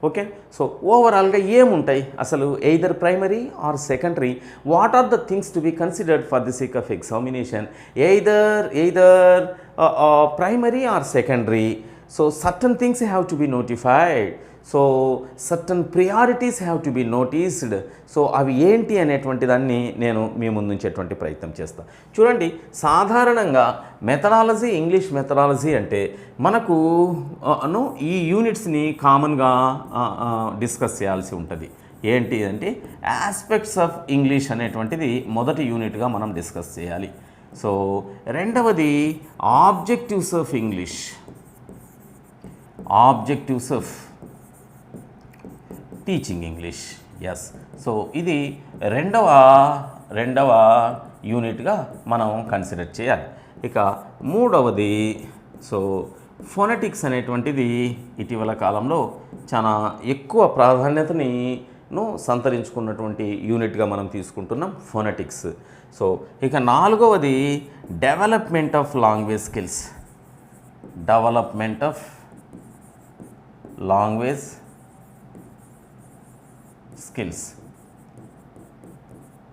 ఓకే. సో ఓవరాల్గా ఏముంటాయి అసలు, either primary or secondary, what are the things to be considered for the sake of examination, either primary or secondary. So certain things have to be notified, so certain priorities have to be noticed. So అవి ఏంటి అనేటువంటి దాన్ని నేను మీ ముందు ఉంచేటువంటి ప్రయత్నం చేస్తాను. చూడండి, సాధారణంగా మెథడాలజీ, ఇంగ్లీష్ మెథడాలజీ అంటే మనకు ఈ యూనిట్స్ని కామన్గా డిస్కస్ చేయాల్సి ఉంటుంది. ఏంటి అంటే ఆస్పెక్ట్స్ ఆఫ్ ఇంగ్లీష్ అనేటువంటిది మొదటి యూనిట్గా మనం డిస్కస్ చేయాలి. సో రెండవది objectives of English, objectives of teaching English. Yes. So ఇది రెండవ యూనిట్గా మనం కన్సిడర్ చేయాలి. ఇక మూడవది, సో ఫోనెటిక్స్ అనేటువంటిది ఇటీవల కాలంలో చాలా ఎక్కువ ప్రాధాన్యతని సంతరించుకున్నటువంటి యూనిట్గా మనం తీసుకుంటున్నాం ఫోనెటిక్స్. సో ఇక నాలుగవది development of language skills, development of language skills.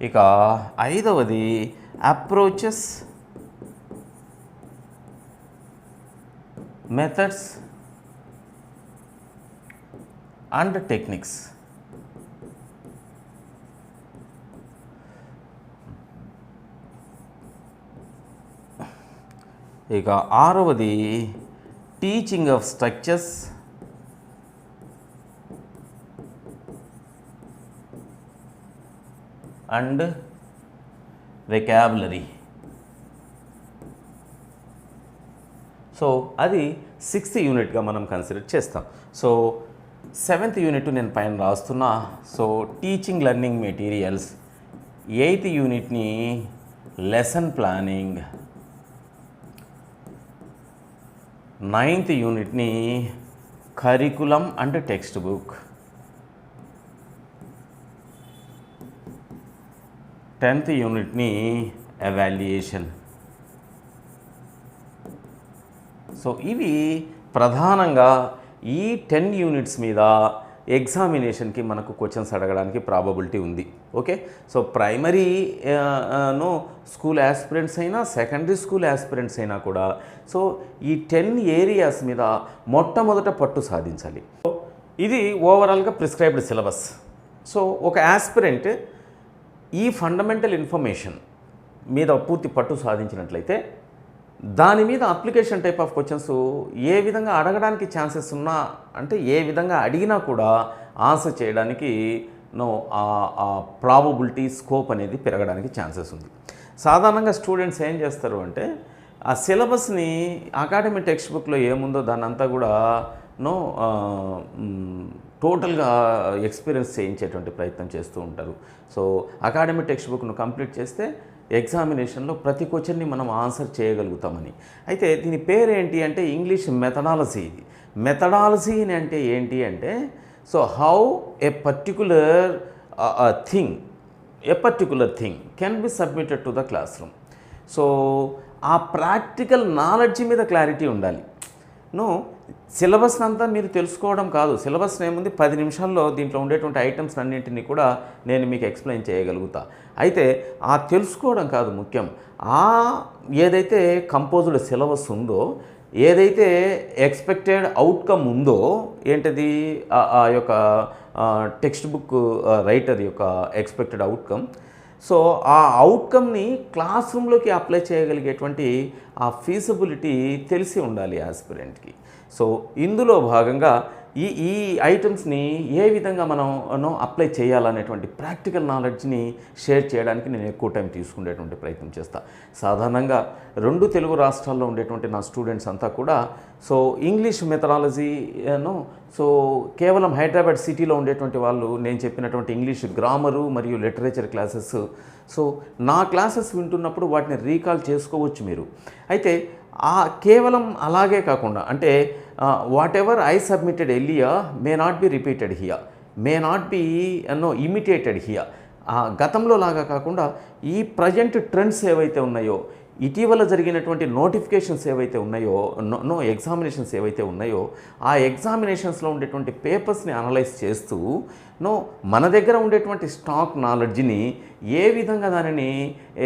ఇక ఐదవది అప్రోచెస్, మెథడ్స్ అండ్ టెక్నిక్స్. ఇక ఆరవది teaching of structures and vocabulary. So అది 6th యూనిట్గా మనం కన్సిడర్ చేస్తాం. సో 7th యూనిట్ నేను పైన రాస్తున్నా. So teaching learning materials. 8th యూనిట్ని లెసన్ ప్లానింగ్. 9th యూనిట్ని curriculum and text book. 10th యూనిట్ని ఎవాల్యుయేషన్. సో ఇవి ప్రధానంగా ఈ 10 యూనిట్స్ మీద ఎగ్జామినేషన్కి మనకు క్వశ్చన్స్ అడగడానికి ప్రాబబిలిటీ ఉంది. Okay. So primary school aspirants అయినా, సెకండరీ స్కూల్ యాస్పిరెంట్స్ అయినా కూడా సో ఈ 10 ఏరియాస్ మీద మొట్టమొదట పట్టు సాధించాలి. ఇది ఓవరాల్గా ప్రిస్క్రైబ్డ్ సిలబస్. సో ఒక యాస్పిరెంట్ ఈ ఫండమెంటల్ ఇన్ఫర్మేషన్ మీద పూర్తి పట్టు సాధించినట్లయితే దాని మీద అప్లికేషన్ టైప్ ఆఫ్ క్వశ్చన్స్ ఏ విధంగా అడగడానికి ఛాన్సెస్ ఉన్నా, అంటే ఏ విధంగా అడిగినా కూడా ఆన్సర్ చేయడానికి ఆ ప్రాబబిలిటీ స్కోప్ అనేది పెరగడానికి ఛాన్సెస్ ఉంది. సాధారణంగా స్టూడెంట్స్ ఏం చేస్తారు అంటే ఆ సిలబస్ని అకాడమిక్ టెక్స్ట్ బుక్లో ఏముందో దాన్ని అంతా కూడా టోటల్గా ఎక్స్పీరియన్స్ చేయించేటువంటి ప్రయత్నం చేస్తూ ఉంటారు. సో అకాడమిక్ టెక్స్ట్ బుక్ను కంప్లీట్ చేస్తే ఎగ్జామినేషన్లో ప్రతి క్వశ్చన్ని మనం ఆన్సర్ చేయగలుగుతామని. అయితే దీని పేరు ఏంటి అంటే ఇంగ్లీష్ మెథడాలజీ. ఇది మెథడాలజీ అంటే ఏంటి అంటే so how A particular thing can be submitted to the class room. So ఆ ప్రాక్టికల్ నాలెడ్జ్ మీద క్లారిటీ ఉండాలి. సిలబస్ అంతా మీరు తెలుసుకోవడం కాదు. సిలబస్ ఏముంది, 10 నిమిషాల్లో దీంట్లో ఉండేటువంటి ఐటమ్స్ అన్నింటినీ కూడా నేను మీకు ఎక్స్ప్లెయిన్ చేయగలుగుతా. అయితే ఆ తెలుసుకోవడం కాదు ముఖ్యం, ఏదైతే కంపోజ్డ్ సిలబస్ ఉందో, ఏదైతే ఎక్స్పెక్టెడ్ అవుట్కమ్ ఉందో, ఏంటది ఆ యొక్క టెక్స్ట్ బుక్ రైటర్ యొక్క ఎక్స్పెక్టెడ్ అవుట్కమ్. సో ఆ అవుట్కమ్ని క్లాస్ రూమ్లోకి అప్లై చేయగలిగేటువంటి ఆ ఫీజిబిలిటీ తెలిసి ఉండాలి ఆస్పిరెంట్కి. సో ఇందులో భాగంగా ఈ ఐటమ్స్ని ఏ విధంగా మనం అప్లై చేయాలనేటువంటి ప్రాక్టికల్ నాలెడ్జ్ని షేర్ చేయడానికి నేను ఎక్కువ టైం తీసుకునేటువంటి ప్రయత్నం చేస్తాను. సాధారణంగా 2 తెలుగు రాష్ట్రాల్లో ఉండేటువంటి నా స్టూడెంట్స్ అంతా కూడా సో ఇంగ్లీష్ మెథడాలజీను సో కేవలం హైదరాబాద్ సిటీలో ఉండేటువంటి వాళ్ళు నేను చెప్పినటువంటి ఇంగ్లీష్ గ్రామరు మరియు లిటరేచర్ క్లాసెస్, సో నా క్లాసెస్ వింటున్నప్పుడు వాటిని రీకాల్ చేసుకోవచ్చు మీరు. అయితే కేవలం అలాగే కాకుండా అంటే what ever I submitted earlier may not be repeated here, may not be imitated here. గతంలో లాగా కాకుండా ఈ ప్రజెంట్ ట్రెండ్స్ ఏవైతే ఉన్నాయో, ఇటీవల జరిగినటువంటి నోటిఫికేషన్స్ ఏవైతే ఉన్నాయో, ఎగ్జామినేషన్స్ ఏవైతే ఉన్నాయో, ఆ ఎగ్జామినేషన్స్లో ఉండేటువంటి పేపర్స్ని అనలైజ్ చేస్తూ మన దగ్గర ఉండేటువంటి స్టాక్ నాలెడ్జ్ని ఏ విధంగా దానిని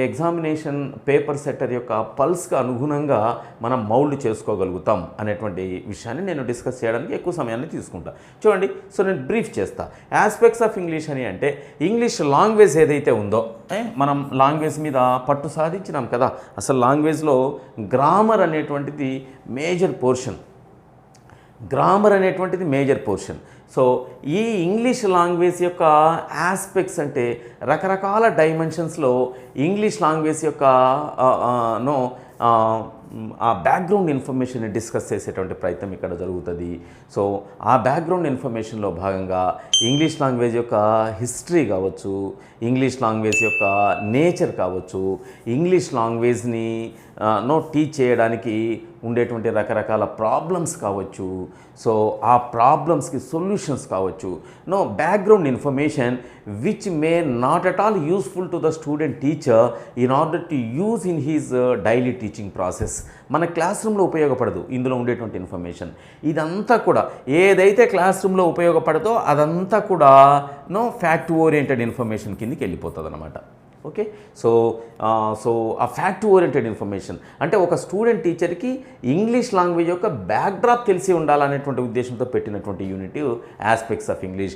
ఎగ్జామినేషన్ పేపర్ సెట్టర్ యొక్క పల్స్కి అనుగుణంగా మనం మౌల్డ్ చేసుకోగలుగుతాం అనేటువంటి విషయాన్ని నేను డిస్కస్ చేయడానికి ఎక్కువ సమయాన్ని తీసుకుంటా. చూడండి, సో నేను బ్రీఫ్ చేస్తా. ఆస్పెక్ట్స్ ఆఫ్ ఇంగ్లీష్ అని అంటే ఇంగ్లీష్ లాంగ్వేజ్ ఏదైతే ఉందో, మనం లాంగ్వేజ్ మీద పట్టు సాధించినాం కదా. అసలు లాంగ్వేజ్లో గ్రామర్ అనేటువంటిది మేజర్ పోర్షన్. సో ఈ ఇంగ్లీష్ లాంగ్వేజ్ యొక్క ఆస్పెక్ట్స్ అంటే రకరకాల డైమెన్షన్స్లో ఇంగ్లీష్ లాంగ్వేజ్ యొక్క ఆ బ్యాక్గ్రౌండ్ ఇన్ఫర్మేషన్ని డిస్కస్ చేసేటువంటి ప్రయత్నం ఇక్కడ జరుగుతుంది. సో ఆ బ్యాక్గ్రౌండ్ ఇన్ఫర్మేషన్లో భాగంగా ఇంగ్లీష్ లాంగ్వేజ్ యొక్క హిస్టరీ కావచ్చు, ఇంగ్లీష్ లాంగ్వేజ్ యొక్క నేచర్ కావచ్చు, ఇంగ్లీష్ లాంగ్వేజ్ని టీచ్ చేయడానికి ఉండేటువంటి రకరకాల ప్రాబ్లమ్స్ కావచ్చు, సో ఆ ప్రాబ్లమ్స్కి సొల్యూషన్స్ కావచ్చు. Background information which may not at all useful to the student teacher in order to use in he's daily teaching process. మన క్లాస్ రూమ్లో ఉపయోగపడదు ఇందులో ఉండేటువంటి ఇన్ఫర్మేషన్. ఇదంతా కూడా ఏదైతే క్లాస్ రూమ్లో ఉపయోగపడదో అదంతా కూడా ఫ్యాక్ట్ ఓరియంటెడ్ ఇన్ఫర్మేషన్ కిందకి వెళ్ళిపోతుంది అన్నమాట. ఓకే, సో ఆ ఫ్యాక్ట్ ఓరియంటెడ్ ఇన్ఫర్మేషన్ అంటే ఒక స్టూడెంట్ టీచర్కి ఇంగ్లీష్ లాంగ్వేజ్ యొక్క బ్యాక్డ్రాప్ తెలిసి ఉండాలనేటువంటి ఉద్దేశంతో పెట్టినటువంటి యూనిట్ ఆస్పెక్ట్స్ ఆఫ్ ఇంగ్లీష్.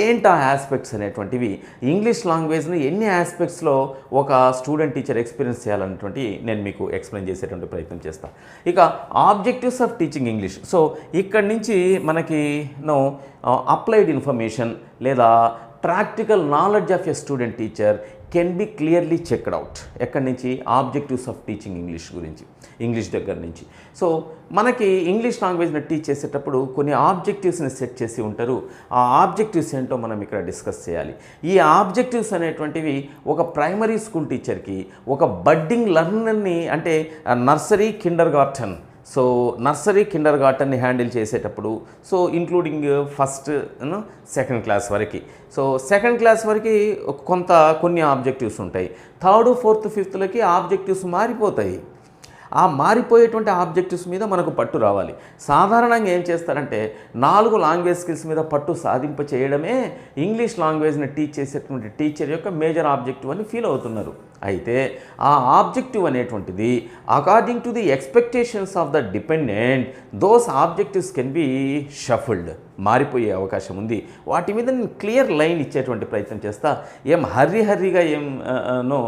ఏంటి ఆ ఆస్పెక్ట్స్ అనేటువంటివి, ఇంగ్లీష్ లాంగ్వేజ్ని ఎన్ని ఆస్పెక్ట్స్లో ఒక స్టూడెంట్ టీచర్ ఎక్స్పీరియన్స్ చేయాలనేటువంటి నేను మీకు ఎక్స్ప్లెయిన్ చేసేటువంటి ప్రయత్నం చేస్తాను. ఇక objectives of teaching English. So ఇక్కడి నుంచి మనకి అప్లైడ్ ఇన్ఫర్మేషన్ లేదా practical knowledge of a student teacher can be clearly checked out. ఎక్కడి నుంచి? ఆబ్జెక్టివ్స్ ఆఫ్ టీచింగ్ ఇంగ్లీష్ గురించి, ఇంగ్లీష్ దగ్గర నుంచి. సో మనకి ఇంగ్లీష్ లాంగ్వేజ్ని టీచ్ చేసేటప్పుడు కొన్ని ఆబ్జెక్టివ్స్ని సెట్ చేసి ఉంటారు. ఆ ఆబ్జెక్టివ్స్ ఏంటో మనం ఇక్కడ డిస్కస్ చేయాలి. ఈ ఆబ్జెక్టివ్స్ అనేటువంటివి ఒక ప్రైమరీ స్కూల్ టీచర్కి, ఒక బడ్డింగ్ లెర్నర్ని అంటే nursery kindergarten, so nursery కిండర్ గార్టెన్ని హ్యాండిల్ చేసేటప్పుడు, so including first second class వరకు, సో సెకండ్ క్లాస్ వరకు కొన్ని ఆబ్జెక్టివ్స్ ఉంటాయి. థర్డ్, ఫోర్త్, ఫిఫ్త్లకి ఆబ్జెక్టివ్స్ మారిపోతాయి. ఆ మారిపోయేటువంటి ఆబ్జెక్టివ్స్ మీద మనకు పట్టు రావాలి. సాధారణంగా ఏం చేస్తారంటే 4 లాంగ్వేజ్ స్కిల్స్ మీద పట్టు సాధింప చేయడమే ఇంగ్లీష్ లాంగ్వేజ్ని టీచ్ చేసేటువంటి టీచర్ యొక్క మేజర్ ఆబ్జెక్టివ్ అని ఫీల్ అవుతున్నారు. అయితే ఆ ఆబ్జెక్టివ్ అనేటువంటిది according to the expectations of the dependent those objectives can be shuffled, మారిపోయే అవకాశం ఉంది. వాటి మీద నేను క్లియర్ లైన్ ఇచ్చేటువంటి ప్రయత్నం చేస్తా. ఏం హర్రీగా నో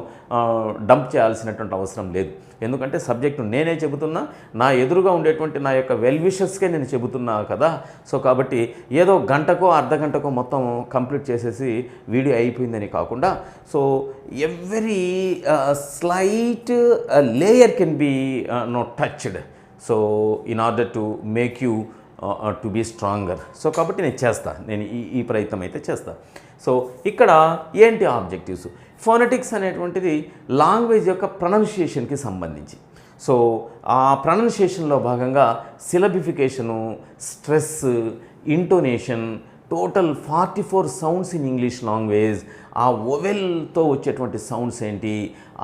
డంప్ చేయాల్సినటువంటి అవసరం లేదు. ఎందుకంటే సబ్జెక్టు నేనే చెబుతున్నా, నా ఎదురుగా ఉండేటువంటి నా యొక్క వెల్ విషర్స్కే నేను చెబుతున్నా కదా. సో కాబట్టి ఏదో గంటకో అర్ధగంటకో మొత్తం కంప్లీట్ చేసేసి వీడియో అయిపోయిందని కాకుండా, so every slight layer can be no touched, so in order to make you to be stronger. So కాబట్టి నేను ఈ ప్రయత్నం అయితే చేస్తా. సో ఇక్కడ ఏంటి ఆబ్జెక్టివ్స్? ఫోనెటిక్స్ అనేటువంటిది లాంగ్వేజ్ యొక్క ప్రొనౌన్సియేషన్కి సంబంధించి. సో ఆ ప్రొనౌన్సియేషన్లో భాగంగా syllabification, stress, intonation, total 44 sounds in English language. ఆ వొవెల్తో వచ్చేటువంటి సౌండ్స్ ఏంటి,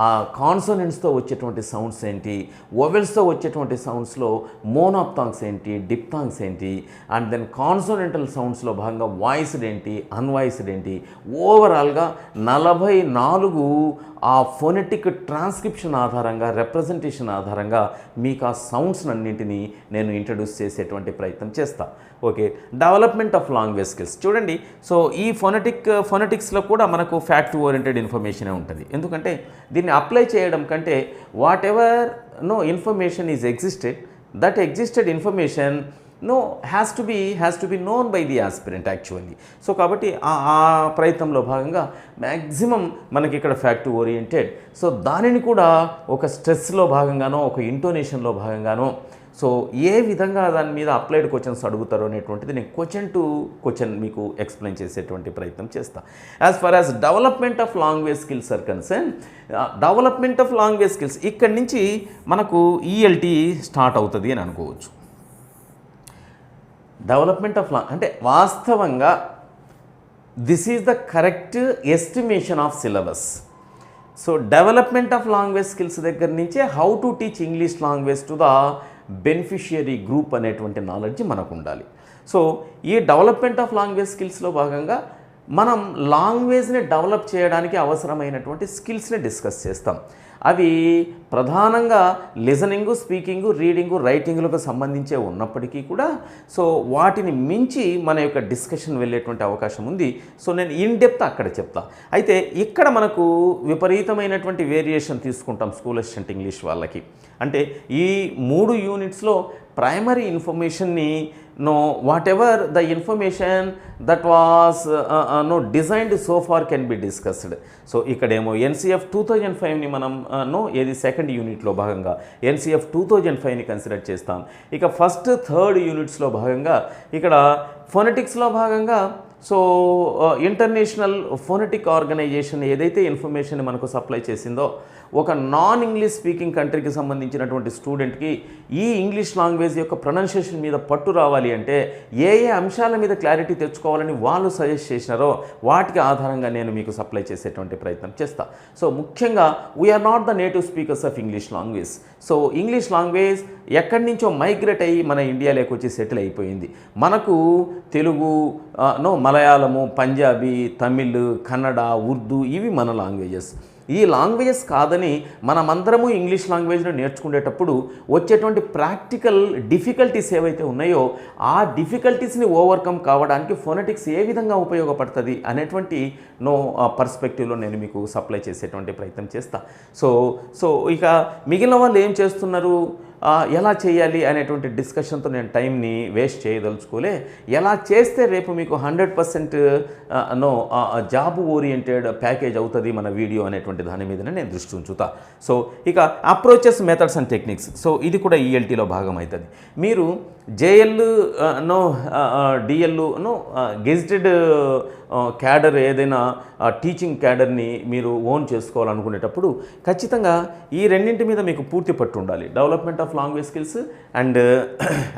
ఆ కాన్సోనెంట్స్తో వచ్చేటువంటి సౌండ్స్ ఏంటి, వొవెల్స్తో వచ్చేటువంటి సౌండ్స్లో మోనాప్థాంగ్స్ ఏంటి, డిప్థాంగ్స్ ఏంటి, అండ్ దెన్ కాన్సోనెంటల్ సౌండ్స్లో భాగంగా వాయిస్డ్ ఏంటి, అన్వాయిస్డ్ ఏంటి, ఓవరాల్గా 44 ఆ ఫోనెటిక్ ట్రాన్స్క్రిప్షన్ ఆధారంగా, రిప్రజెంటేషన్ ఆధారంగా మీకు ఆ సౌండ్స్ అన్నింటినీ నేను ఇంట్రడ్యూస్ చేసేటువంటి ప్రయత్నం చేస్తా. Okay, development of language skills చూడండి. సో ఈ ఫోనెటిక్స్లో కూడా మనకు ఫ్యాక్ట్ ఓరియంటెడ్ ఇన్ఫర్మేషనే ఉంటుంది. ఎందుకంటే దీన్ని అప్లై చేయడం కంటే whatever no information is existed, that existed information has to be known by the aspirant actually. So కాబట్టి ఆ ప్రయత్నంలో భాగంగా మ్యాక్సిమం మనకి ఇక్కడ ఫ్యాక్ట్ ఓరియంటెడ్, సో దానిని కూడా ఒక స్ట్రెస్లో భాగంగానో, ఒక ఇంటోనేషన్లో భాగంగానో, సో ఏ విధంగా దాని మీద అప్లైడ్ క్వశ్చన్స్ అడుగుతారో అనేటువంటిది నేను క్వశ్చన్ టు క్వశ్చన్ మీకు ఎక్స్ప్లెయిన్ చేసేటువంటి ప్రయత్నం చేస్తాను. As far as development of language skills are concern, development of language skills ఇక్కడి నుంచి మనకు ఈఎల్టీ స్టార్ట్ అవుతుంది అని అనుకోవచ్చు. డెవలప్మెంట్ ఆఫ్ అంటే వాస్తవంగా this is the correct estimation of syllabus. So development of language skills దగ్గర నుంచే how to teach English language to the beneficiary group అనేటువంటి నాలెడ్జ్ మనకు ఉండాలి. సో ఈ డెవలప్మెంట్ ఆఫ్ లాంగ్వేజ్ స్కిల్స్లో భాగంగా మనం లాంగ్వేజ్ని డెవలప్ చేయడానికి అవసరమైనటువంటి స్కిల్స్ని డిస్కస్ చేస్తాం. అవి ప్రధానంగా లిజనింగు, స్పీకింగు, రీడింగు, రైటింగ్లకు సంబంధించే ఉన్నప్పటికీ కూడా సో వాటిని మించి మన యొక్క డిస్కషన్ వెళ్ళేటువంటి అవకాశం ఉంది. సో నేను ఇన్ డెప్త్ అక్కడ చెప్తా. అయితే ఇక్కడ మనకు విపరీతమైనటువంటి వేరియేషన్ తీసుకుంటాం స్కూల్ అసిస్టెంట్ ఇంగ్లీష్ వాళ్ళకి. అంటే ఈ 3 యూనిట్స్లో ప్రైమరీ ఇన్ఫర్మేషన్ని whatever the information that was designed so far can be discussed. So ఇక్కడేమో ఎన్సిఎఫ్ 2005ని మనం ఏది సెకండ్ యూనిట్లో భాగంగా ఎన్సిఎఫ్ 2005ని కన్సిడర్ చేస్తాం. ఇక ఫస్ట్, థర్డ్ యూనిట్స్లో భాగంగా ఇక్కడ ఫోనెటిక్స్లో భాగంగా సో ఇంటర్నేషనల్ ఫోనెటిక్ ఆర్గనైజేషన్ ఏదైతే ఇన్ఫర్మేషన్ మనకు సప్లై చేసిందో, ఒక నాన్ ఇంగ్లీష్ స్పీకింగ్ కంట్రీకి సంబంధించినటువంటి స్టూడెంట్కి ఈ ఇంగ్లీష్ లాంగ్వేజ్ యొక్క ప్రొనౌన్సియేషన్ మీద పట్టు రావాలి అంటే ఏ అంశాల మీద క్లారిటీ తెచ్చుకోవాలని వాళ్ళు సజెస్ట్ చేసినారో వాటికి ఆధారంగా నేను మీకు సప్లై చేసేటువంటి ప్రయత్నం చేస్తా. సో ముఖ్యంగా we are not the native speakers of English language. So English language ఎక్కడి నుంచో మైగ్రేట్ అయ్యి మన ఇండియాలోకి వచ్చి సెటిల్ అయిపోయింది. మనకు తెలుగు, మలయాళము, పంజాబీ, తమిళ్, కన్నడ, ఉర్దూ ఇవి మన లాంగ్వేజెస్. ఈ లాంగ్వేజెస్ కాదని మనమందరము ఇంగ్లీష్ లాంగ్వేజ్ను నేర్చుకునేటప్పుడు వచ్చేటువంటి ప్రాక్టికల్ డిఫికల్టీస్ ఏవైతే ఉన్నాయో ఆ డిఫికల్టీస్ని ఓవర్కమ్ కావడానికి ఫోనెటిక్స్ ఏ విధంగా ఉపయోగపడుతుంది అనేటువంటి పర్స్పెక్టివ్లో నేను మీకు సప్లై చేసేటువంటి ప్రయత్నం చేస్తా. సో ఇక మిగిలిన వాళ్ళు ఏం చేస్తున్నారు, ఎలా చేయాలి అనేటువంటి డిస్కషన్తో నేను టైంని వేస్ట్ చేయదలుచుకోలే. ఎలా చేస్తే రేపు మీకు 100% జాబ్ ఓరియంటెడ్ ప్యాకేజ్ అవుతుంది మన వీడియో అనేటువంటి దాని మీదనే నేను దృష్టి ఉంచుతా. సో ఇక approaches, methods and techniques, so ఇది కూడా ఈఎల్టీలో భాగం అవుతుంది. మీరు జేఎల్ డిఎల్ గెజిటెడ్ క్యాడర్ ఏదైనా టీచింగ్ క్యాడర్ని మీరు ఓన్ చేసుకోవాలనుకునేటప్పుడు ఖచ్చితంగా ఈ రెండింటి మీద మీకు పూర్తి పట్టు ఉండాలి. Development of language skills and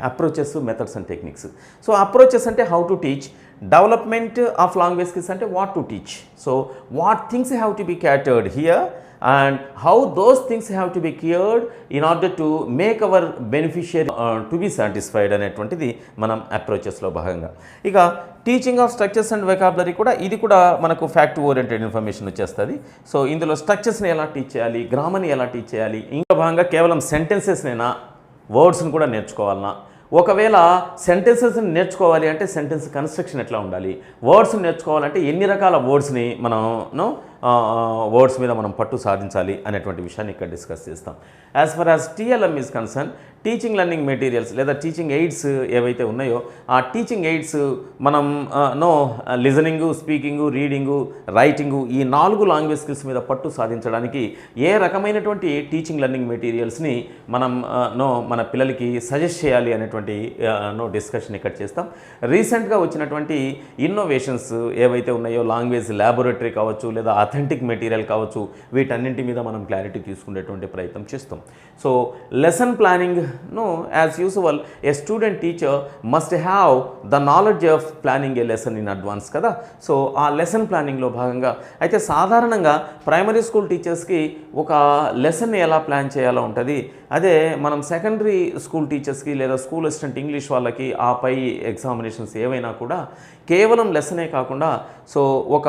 approaches, methods and techniques. So approaches అంటే how to teach, development of language skills అంటే what to teach. So what things have to be catered here and how those things have to be cured in order to make our beneficiary to be satisfied అనేటువంటిది మనం అప్రోచెస్లో భాగంగా. ఇక teaching of structures and vocabulary కూడా ఇది కూడా మనకు fact oriented information వచ్చేస్తుంది. So ఇందులో స్ట్రక్చర్స్ని ఎలా టీచ్ చేయాలి, గ్రామర్ని ఎలా టీచ్ చేయాలి, ఇంకా భాగంగా కేవలం సెంటెన్సెస్నైనా వర్డ్స్ని కూడా నేర్చుకోవాలన్నా, ఒకవేళ సెంటెన్సెస్ని నేర్చుకోవాలి అంటే సెంటెన్స్ కన్స్ట్రక్షన్ ఎట్లా ఉండాలి, వర్డ్స్ని నేర్చుకోవాలంటే ఎన్ని రకాల వర్డ్స్ని మనం వర్డ్స్ మీద మనం పట్టు సాధించాలి అనేటువంటి విషయాన్ని ఇక్కడ డిస్కస్ చేస్తాం. As for as TLM is concern, teaching learning materials లేదా టీచింగ్ ఎయిడ్స్ ఏవైతే ఉన్నాయో ఆ టీచింగ్ ఎయిడ్స్ మనం లిజనింగు, స్పీకింగు, రీడింగు, రైటింగు ఈ 4 లాంగ్వేజ్ స్కిల్స్ మీద పట్టు సాధించడానికి ఏ రకమైనటువంటి టీచింగ్ లెర్నింగ్ మెటీరియల్స్ని మనం మన పిల్లలకి సజెస్ట్ చేయాలి అనేటువంటి డిస్కషన్ ఇక్కడ చేస్తాం. రీసెంట్గా వచ్చినటువంటి ఇన్నోవేషన్స్ ఏవైతే ఉన్నాయో లాంగ్వేజ్ ల్యాబొరేటరీ కావచ్చు లేదా అథెంటిక్ మెటీరియల్ కావచ్చు, వీటన్నింటి మీద మనం క్లారిటీ తీసుకునేటువంటి ప్రయత్నం చేస్తాం. So lesson planning as usual A student teacher must have the knowledge of planning A lesson in advance కదా. సో ఆ లెసన్ ప్లానింగ్లో భాగంగా అయితే సాధారణంగా ప్రైమరీ స్కూల్ టీచర్స్కి ఒక లెసన్ని ఎలా ప్లాన్ చేయాలో ఉంటుంది. అదే మనం సెకండరీ స్కూల్ టీచర్స్కి లేదా స్కూల్ అసిస్టెంట్ ఇంగ్లీష్ వాళ్ళకి ఆ పై ఎగ్జామినేషన్స్ ఏవైనా కూడా కేవలం లెసనే కాకుండా సో ఒక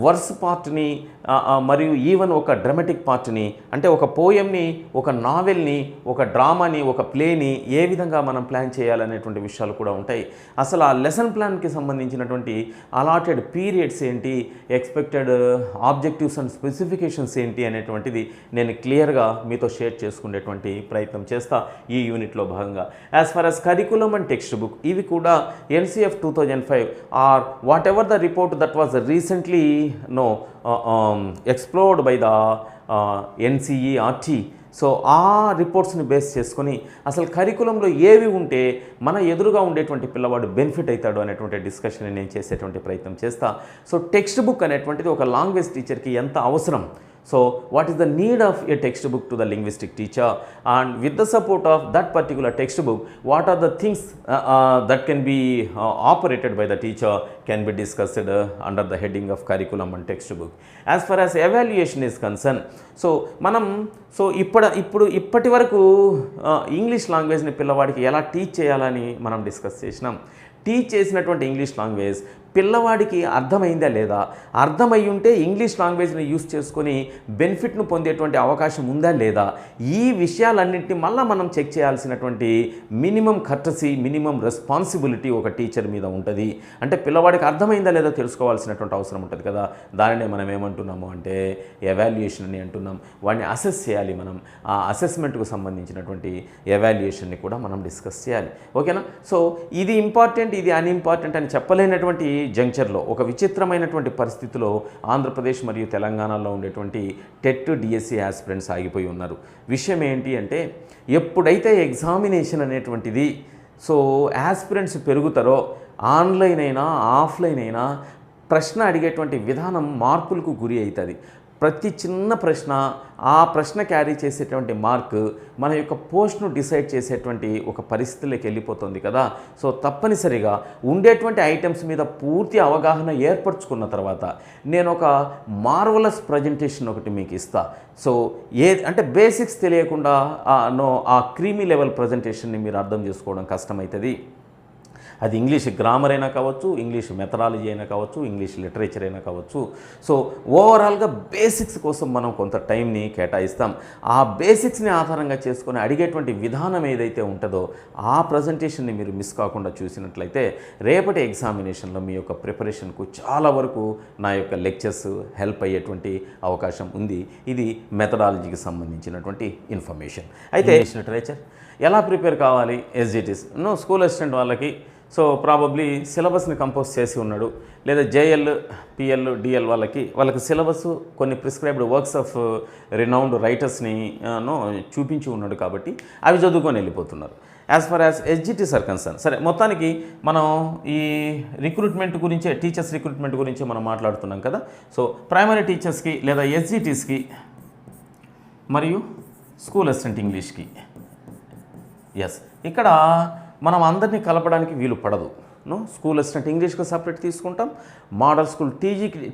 వర్స్ పార్ట్ని మరియు ఈవెన్ ఒక డ్రామాటిక్ పార్ట్ని అంటే ఒక పోయంని, ఒక నావెల్ని, ఒక డ్రామాని, ఒక ప్లేని ఏ విధంగా మనం ప్లాన్ చేయాలనేటువంటి విషయాలు కూడా ఉంటాయి. అసలు ఆ లెసన్ ప్లాన్కి సంబంధించినటువంటి అలాటెడ్ పీరియడ్స్ ఏంటి, ఎక్స్పెక్టెడ్ ఆబ్జెక్టివ్స్ అండ్ స్పెసిఫికేషన్స్ ఏంటి అనేటువంటిది నేను క్లియర్గా మీతో షేర్ చేసుకునేటువంటి ప్రయత్నం చేస్తా ఈ యూనిట్లో భాగంగా. As for as curriculum and text book ఇవి కూడా NCF 2005 or whatever the report that was recently explored by the NCERT. So ఆ రిపోర్ట్స్ని బేస్ చేసుకొని అసలు కరికులంలో ఏవి ఉంటే మన ఎదురుగా ఉండేటువంటి పిల్లవాడు బెనిఫిట్ అవుతాడు అనేటువంటి డిస్కషన్ నేను చేసేటువంటి ప్రయత్నం చేస్తా. సో టెక్స్ట్ బుక్ అనేటువంటిది ఒక లాంగ్వేజ్ టీచర్కి ఎంత అవసరం, so what is the need of a textbook to the linguistic teacher, and with the support of that particular textbook what are the things that can be operated by the teacher can be discussed under the heading of curriculum and textbook. As far as evaluation is concerned, so మనం ఇప్పటి వరకు English లాంగ్వేజ్ని పిల్లవాడికి ఎలా teach చేయాలని మనం discuss చేసినాం. Teach చేసినటువంటి English language పిల్లవాడికి అర్థమైందా లేదా, అర్థమై ఉంటే ఇంగ్లీష్ లాంగ్వేజ్ని యూస్ చేసుకొని బెనిఫిట్ను పొందేటువంటి అవకాశం ఉందా లేదా, ఈ విషయాలన్నింటినీ మళ్ళీ మనం చెక్ చేయాల్సినటువంటి మినిమం కర్టసీ, మినిమం రెస్పాన్సిబిలిటీ ఒక టీచర్ మీద ఉంటుంది. అంటే పిల్లవాడికి అర్థమైందా లేదా తెలుసుకోవాల్సినటువంటి అవసరం ఉంటుంది కదా. దానినే మనం ఏమంటున్నాము అంటే ఎవాల్యుయేషన్ అని అంటున్నాం. వాడిని అసెస్ చేయాలి మనం. ఆ అసెస్మెంట్కు సంబంధించినటువంటి ఎవాల్యుయేషన్ని కూడా మనం డిస్కస్ చేయాలి. ఓకేనా. సో ఇది ఇంపార్టెంట్, ఇది అన్ఇంపార్టెంట్ అని చెప్పలేనటువంటి జంక్చర్లో ఒక విచిత్రమైనటువంటి పరిస్థితిలో ఆంధ్రప్రదేశ్ మరియు తెలంగాణలో ఉండేటువంటి టెట్ డిఎస్సి ఆస్పిరెంట్స్ ఆగిపోయి ఉన్నారు. విషయం ఏంటి అంటే ఎప్పుడైతే ఎగ్జామినేషన్ అనేటువంటిది సో ఆస్పిరెంట్స్ పెరుగుతారో ఆన్లైన్ అయినా ఆఫ్లైన్ అయినా ప్రశ్న అడిగేటువంటి విధానం మార్పులకు గురి అవుతుంది. ప్రతి చిన్న ప్రశ్న, ఆ ప్రశ్న క్యారీ చేసేటువంటి మార్క్ మన యొక్క పోస్ట్ను డిసైడ్ చేసేటువంటి ఒక పరిస్థితిలోకి వెళ్ళిపోతుంది కదా. సో తప్పనిసరిగా ఉండేటువంటి ఐటమ్స్ మీద పూర్తి అవగాహన ఏర్పరచుకున్న తర్వాత నేను ఒక మార్వలస్ ప్రజెంటేషన్ ఒకటి మీకు ఇస్తా. సో అంటే బేసిక్స్ తెలియకుండా ఆ క్రీమీ లెవెల్ ప్రజెంటేషన్ని మీరు అర్థం చేసుకోవడం కష్టమవుతుంది. అది ఇంగ్లీష్ గ్రామర్ అయినా కావచ్చు, ఇంగ్లీష్ మెథడాలజీ అయినా కావచ్చు, ఇంగ్లీష్ లిటరేచర్ అయినా కావచ్చు. సో ఓవరాల్గా బేసిక్స్ కోసం మనం కొంత టైంని కేటాయిస్తాం. ఆ బేసిక్స్ని ఆధారంగా చేసుకొని అడిగేటువంటి విధానం ఏదైతే ఉంటుందో ఆ ప్రజెంటేషన్ని మీరు మిస్ కాకుండా చూసినట్లయితే రేపటి ఎగ్జామినేషన్లో మీ యొక్క ప్రిపరేషన్కు చాలా వరకు నా యొక్క లెక్చర్స్ హెల్ప్ అయ్యేటువంటి అవకాశం ఉంది. ఇది మెథడాలజీకి సంబంధించినటువంటి ఇన్ఫర్మేషన్. అయితే ఇంగ్లీష్ లిటరేచర్ ఎలా ప్రిపేర్ కావాలి, ఎస్జిటిస్ స్కూల్ అసిస్టెంట్ వాళ్ళకి సో ప్రాబబ్లీ సిలబస్ని కంపోజ్ చేసి ఉన్నాడు, లేదా జేఎల్, పిఎల్, డిఎల్ వాళ్ళకి సిలబస్ కొన్ని ప్రిస్క్రైబ్డ్ వర్క్స్ ఆఫ్ రినౌండ్ రైటర్స్ని చూపించి ఉన్నాడు కాబట్టి అవి చదువుకొని వెళ్ళిపోతున్నారు. As for as SGTs are concern, సరే మొత్తానికి మనం ఈ రిక్రూట్మెంట్ గురించే, టీచర్స్ రిక్రూట్మెంట్ గురించే మనం మాట్లాడుతున్నాం కదా. సో ప్రైమరీ టీచర్స్కి లేదా ఎస్జిటిస్కి మరియు స్కూల్ అసిస్టెంట్ ఇంగ్లీష్కి ఇక్కడ మనం అందరినీ కలపడానికి వీలు పడదు. స్కూల్ అసిస్టెంట్ ఇంగ్లీష్కి సపరేట్ తీసుకుంటాం, మోడల్ స్కూల్